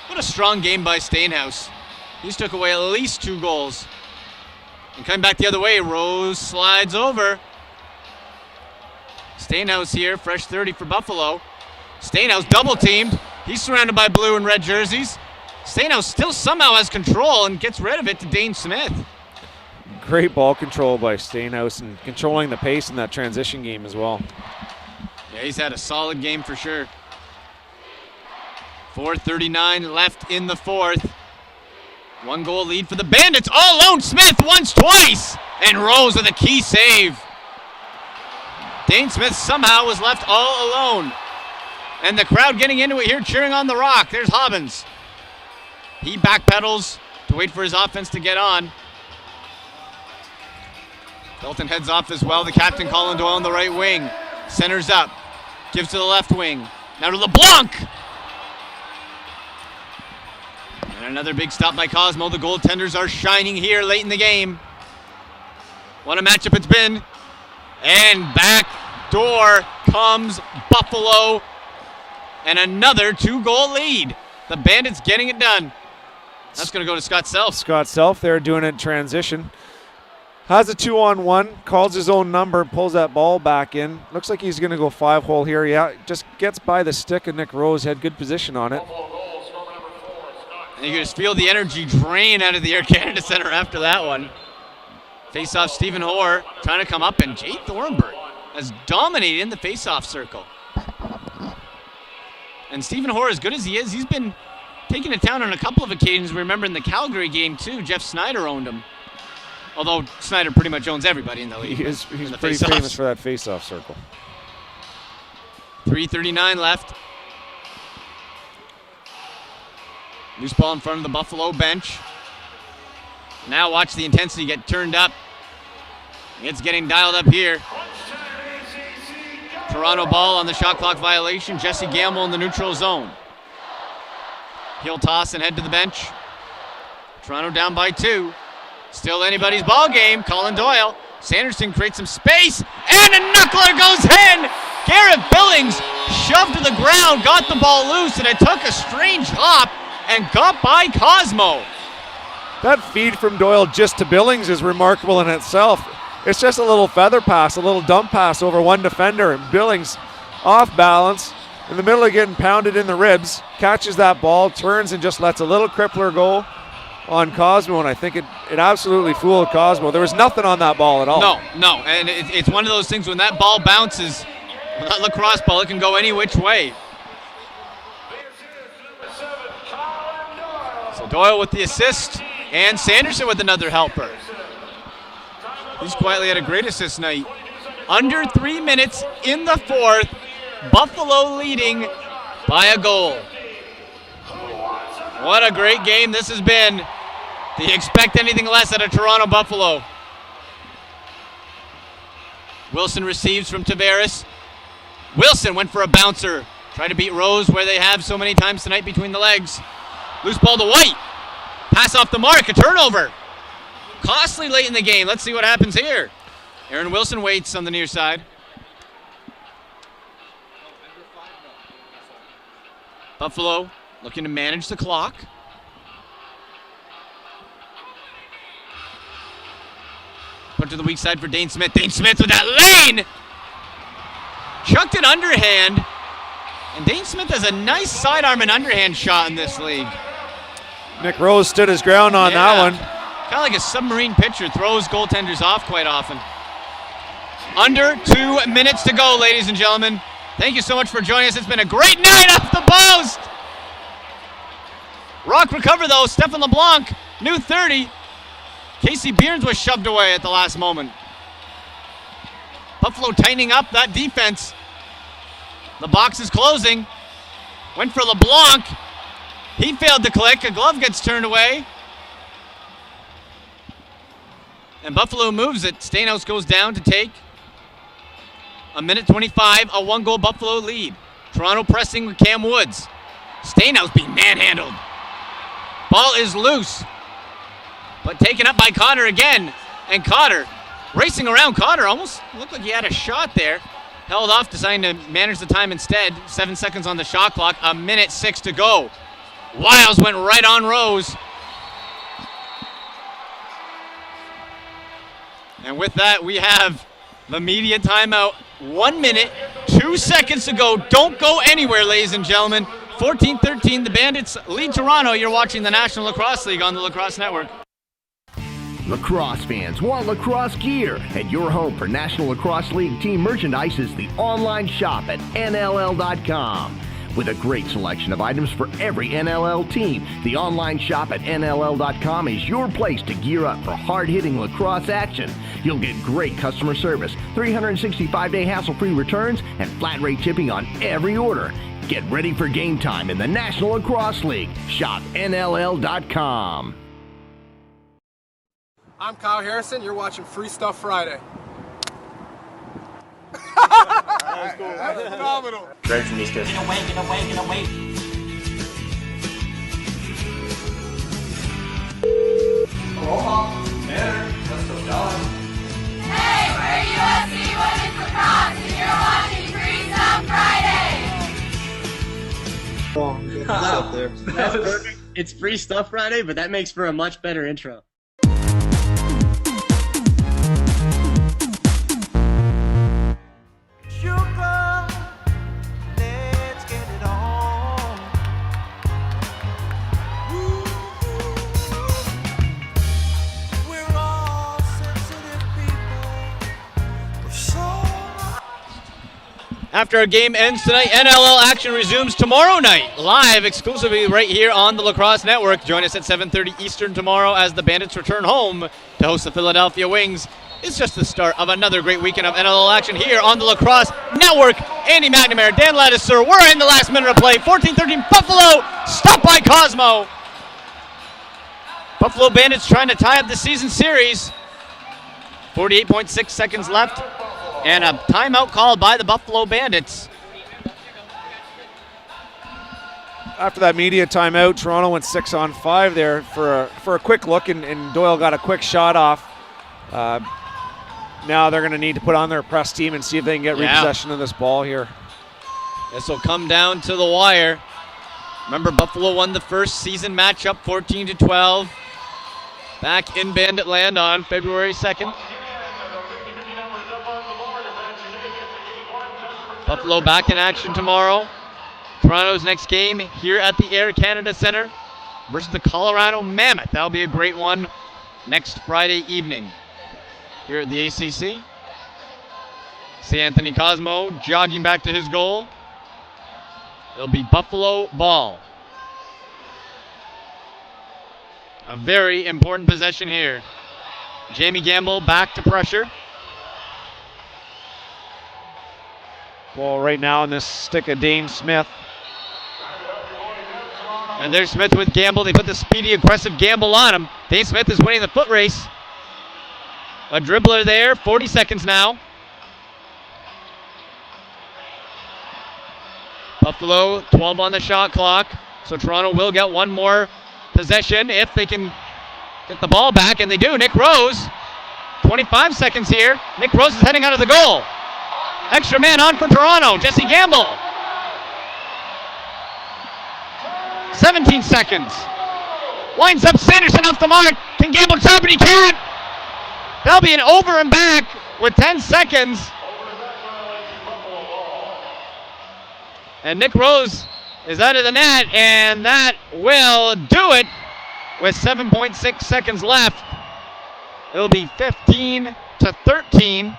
What a strong game by Stainhouse. He's took away at least 2 goals. And coming back the other way, Rose slides over. Stainhouse here, fresh 30 for Buffalo. Stainhouse double teamed. He's surrounded by blue and red jerseys. Stainhouse still somehow has control and gets rid of it to Dane Smith. Great ball control by Stainhouse and controlling the pace in that transition game as well. Yeah, he's had a solid game for sure. 4:39 left in the fourth. 1 goal lead for the Bandits. All alone, Smith once, twice, and Rose with a key save. Dane Smith somehow was left all alone. And the crowd getting into it here, cheering on the Rock. There's Hobbins. He backpedals to wait for his offense to get on. Dalton heads off as well. The captain, Colin Doyle, on the right wing. Centers up. Gives to the left wing. Now to LeBlanc. And another big stop by Cosmo. The goaltenders are shining here late in the game. What a matchup it's been. And back door comes Buffalo. And another 2-goal lead. The Bandits getting it done. That's going to go to Scott Self. Scott Self there doing it in transition. Has a 2-on-1, calls his own number, pulls that ball back in. Looks like he's going to go 5-hole here. Yeah, just gets by the stick, and Nick Rose had good position on it. And you can just feel the energy drain out of the Air Canada Center after that one. Face-off, Stephen Hoare trying to come up, and Jay Thornburg has dominated in the face-off circle. And Stephen Hoare, as good as he is, he's been taken to town on a couple of occasions. Remember in the Calgary game, too, Jeff Snyder owned him. Although Snyder pretty much owns everybody in the league. He's pretty famous for that face-off circle. 3:39 left. Loose ball in front of the Buffalo bench. Now watch the intensity get turned up. It's getting dialed up here. Toronto ball on the shot clock violation. Jesse Gamble in the neutral zone. He'll toss and head to the bench. Toronto down by 2. Still anybody's ball game. Colin Doyle. Sanderson creates some space, and a knuckler goes in! Garrett Billings shoved to the ground, got the ball loose, and it took a strange hop and got by Cosmo. That feed from Doyle just to Billings is remarkable in itself. It's just a little feather pass, a little dump pass over one defender, and Billings off balance in the middle of getting pounded in the ribs, catches that ball, turns and just lets a little crippler go on Cosmo, and I think it absolutely fooled Cosmo. There was nothing on that ball at all. No, and it's one of those things when that ball bounces, that lacrosse ball, it can go any which way. So Doyle with the assist, and Sanderson with another helper. He's quietly had a great assist night. Under 3 minutes in the 4th, Buffalo leading by a goal. What a great game this has been. Do you expect anything less out of Toronto Buffalo? Wilson receives from Tavares. Wilson went for a bouncer. Tried to beat Rose where they have so many times tonight between the legs. Loose ball to White. Pass off the mark, a turnover. Costly late in the game. Let's see what happens here. Aaron Wilson waits on the near side. Buffalo looking to manage the clock. Put to the weak side for Dane Smith. Dane Smith with that lane! Chucked it underhand. And Dane Smith has a nice sidearm and underhand shot in this league. Nick Rose stood his ground on that one. Kind of like a submarine pitcher, throws goaltenders off quite often. Under 2 minutes to go, ladies and gentlemen. Thank you so much for joining us. It's been a great night off the post. Rock recover though, Stefan LeBlanc, new 30. Casey Behrens was shoved away at the last moment. Buffalo tightening up that defense. The box is closing. Went for LeBlanc. He failed to click. A glove gets turned away. And Buffalo moves it. Stainhouse goes down to take. 1:25, a 1-goal Buffalo lead. Toronto pressing with Cam Woods. Stainhouse being manhandled. Ball is loose, but taken up by Cotter again. And Cotter racing around. Cotter almost looked like he had a shot there. Held off, deciding to manage the time instead. 7 seconds on the shot clock, 1:06 to go. Wiles went right on Rose. And with that, we have the media timeout. 1 minute, 2 seconds to go. Don't go anywhere, ladies and gentlemen. 14-13, the Bandits lead Toronto. You're watching the National Lacrosse League on the Lacrosse Network. Lacrosse fans want lacrosse gear, and your home for National Lacrosse League team merchandise is the online shop at NLL.com. With a great selection of items for every NLL team, the online shop at NLL.com is your place to gear up for hard-hitting lacrosse action. You'll get great customer service, 365-day hassle-free returns, and flat-rate shipping on every order. Get ready for game time in the National Lacrosse League. Shop NLL.com. I'm Kyle Harrison. You're watching Free Stuff Friday. That was cool. That was phenomenal. Greg from East Coast. Get away. Aloha, Tanner, let's go, John. Hey, we're USC Women's Lacrosse, and you're watching Free Stuff Friday. Up there. That's perfect. It's Free Stuff Friday, but that makes for a much better intro. After our game ends tonight, NLL action resumes tomorrow night, live exclusively right here on the Lacrosse Network. Join us at 7:30 Eastern tomorrow as the Bandits return home to host the Philadelphia Wings. It's just the start of another great weekend of NLL action here on the Lacrosse Network. Andy McNamara, Dan Ladisser, we're in the last minute of play. 14-13 Buffalo, stopped by Cosmo. Buffalo Bandits trying to tie up the season series. 48.6 seconds left, and a timeout called by the Buffalo Bandits. After that media timeout, Toronto went 6-on-5 there for a quick look, and Doyle got a quick shot off. Now they're going to need to put on their press team and see if they can get repossession of this ball here. This will come down to the wire. Remember, Buffalo won the first season matchup 14-12 back in Bandit land on February 2nd. Buffalo back in action tomorrow. Toronto's next game here at the Air Canada Centre versus the Colorado Mammoth. That'll be a great one next Friday evening here at the ACC. See Anthony Cosmo jogging back to his goal. It'll be Buffalo ball. A very important possession here. Jamie Gamble back to pressure. Ball right now in this stick of Dane Smith. And there's Smith with Gamble. They put the speedy, aggressive Gamble on him. Dane Smith is winning the foot race. A dribbler there, 40 seconds now. Buffalo, 12 on the shot clock. So Toronto will get one more possession if they can get the ball back, and they do. Nick Rose, 25 seconds here. Nick Rose is heading out of the goal. Extra man on for Toronto, Jesse Gamble. 17 seconds. Winds up Sanderson off the mark. Can Gamble top it? He can't. That'll be an over and back with 10 seconds. And Nick Rose is out of the net, and that will do it with 7.6 seconds left. It'll be 15-13.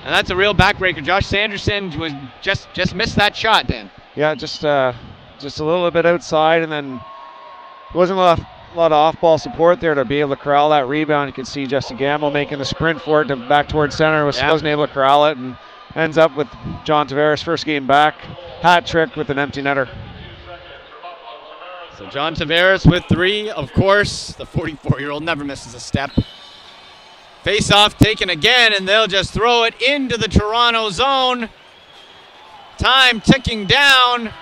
And that's a real backbreaker. Josh Sanderson was just missed that shot, Dan. Yeah, just a little bit outside, and then wasn't a lot of off-ball support there to be able to corral that rebound. You can see Jesse Gamble making the sprint for it back towards center. Wasn't able to corral it, and ends up with John Tavares' first game back. Hat trick with an empty netter. So John Tavares with 3, of course. The 44-year-old never misses a step. Face-off taken again, and they'll just throw it into the Toronto zone. Time ticking down,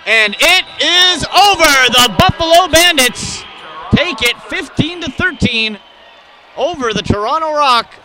and it is over. The Buffalo Bandits take it 15-13 over the Toronto Rock.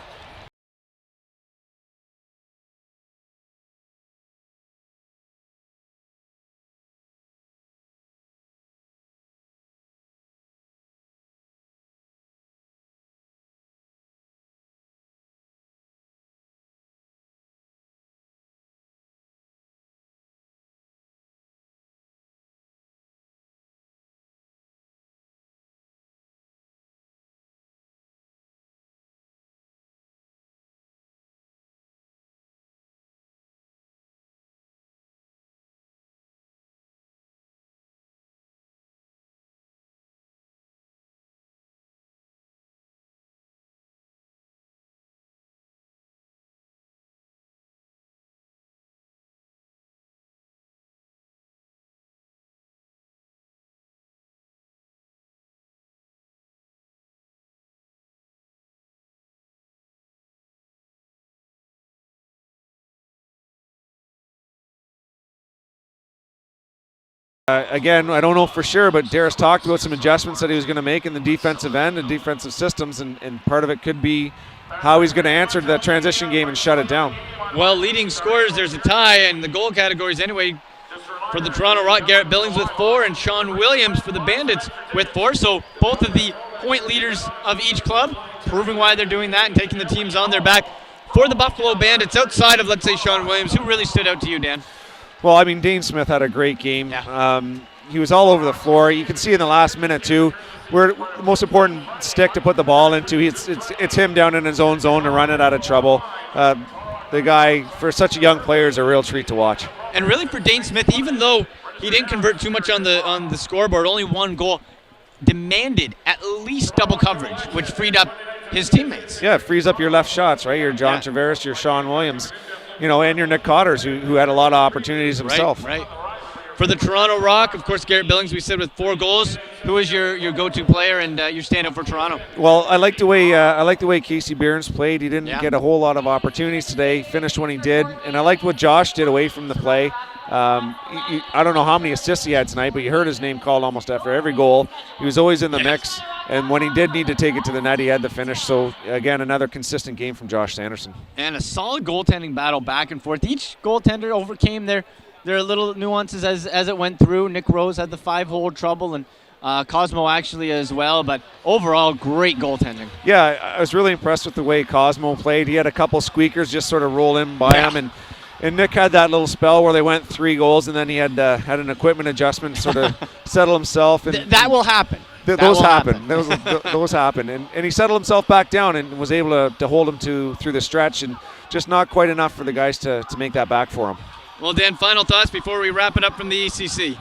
Again, I don't know for sure, but Darius talked about some adjustments that he was going to make in the defensive end and defensive systems, and part of it could be how he's going to answer the transition game and shut it down. Well, leading scorers, there's a tie, and the goal categories anyway for the Toronto Rock, Garrett Billings with 4 and Sean Williams for the Bandits with 4. So both of the point leaders of each club proving why they're doing that and taking the teams on their back. For the Buffalo Bandits, outside of, let's say, Sean Williams, who really stood out to you, Dan? Well, I mean, Dane Smith had a great game. He was all over the floor. You can see in the last minute, too, where the most important stick to put the ball into, it's him down in his own zone to run it out of trouble. The guy, for such a young player, is a real treat to watch. And really for Dane Smith, even though he didn't convert too much on the scoreboard, only one goal, demanded at least double coverage, which freed up his teammates. Yeah, it frees up your left shots, right? Your John Tavares, your Sean Williams, and your Nick Cotters, who had a lot of opportunities himself. Right. For the Toronto Rock, of course, Garrett Billings, we said, with 4 goals. Who is your go-to player and your standout for Toronto? Well, I like the way Casey Behrens played. He didn't get a whole lot of opportunities today. Finished when he did, and I liked what Josh did away from the play. I don't know how many assists he had tonight, but you heard his name called almost after every goal. He was always in the mix, and when he did need to take it to the net, he had the finish. So, again, another consistent game from Josh Sanderson. And a solid goaltending battle back and forth. Each goaltender overcame their little nuances as it went through. Nick Rose had the 5-hole trouble, and Cosmo actually as well, but overall great goaltending. Yeah, I was really impressed with the way Cosmo played. He had a couple squeakers just sort of roll in by him, and Nick had that little spell where they went 3 goals, and then he had an equipment adjustment to sort of settle himself. And that will happen. Those happen. Those happen. And he settled himself back down and was able to hold him through the stretch, and just not quite enough for the guys to make that back for him. Well, Dan, final thoughts before we wrap it up from the ECC.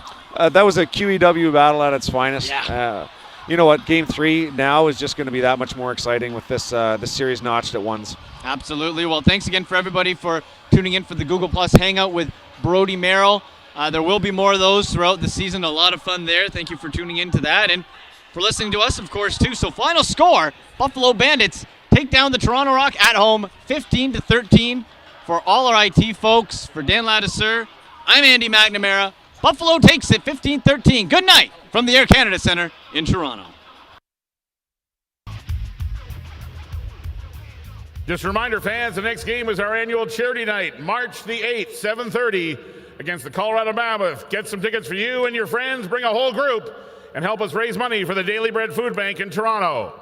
That was a QEW battle at its finest. Yeah. You know what? Game 3 now is just going to be that much more exciting with this series notched at ones. Absolutely. Well, thanks again for everybody for tuning in for the Google Plus Hangout with Brody Merrill. There will be more of those throughout the season. A lot of fun there. Thank you for tuning in to that and for listening to us, of course, too. So final score, Buffalo Bandits take down the Toronto Rock at home 15-13. For all our IT folks, for Dan Ladouceur, I'm Andy McNamara. Buffalo takes it 15-13. Good night from the Air Canada Centre in Toronto. Just a reminder, fans, the next game is our annual charity night, March the 8th, 7:30, against the Colorado Mammoth. Get some tickets for you and your friends. Bring a whole group and help us raise money for the Daily Bread Food Bank in Toronto.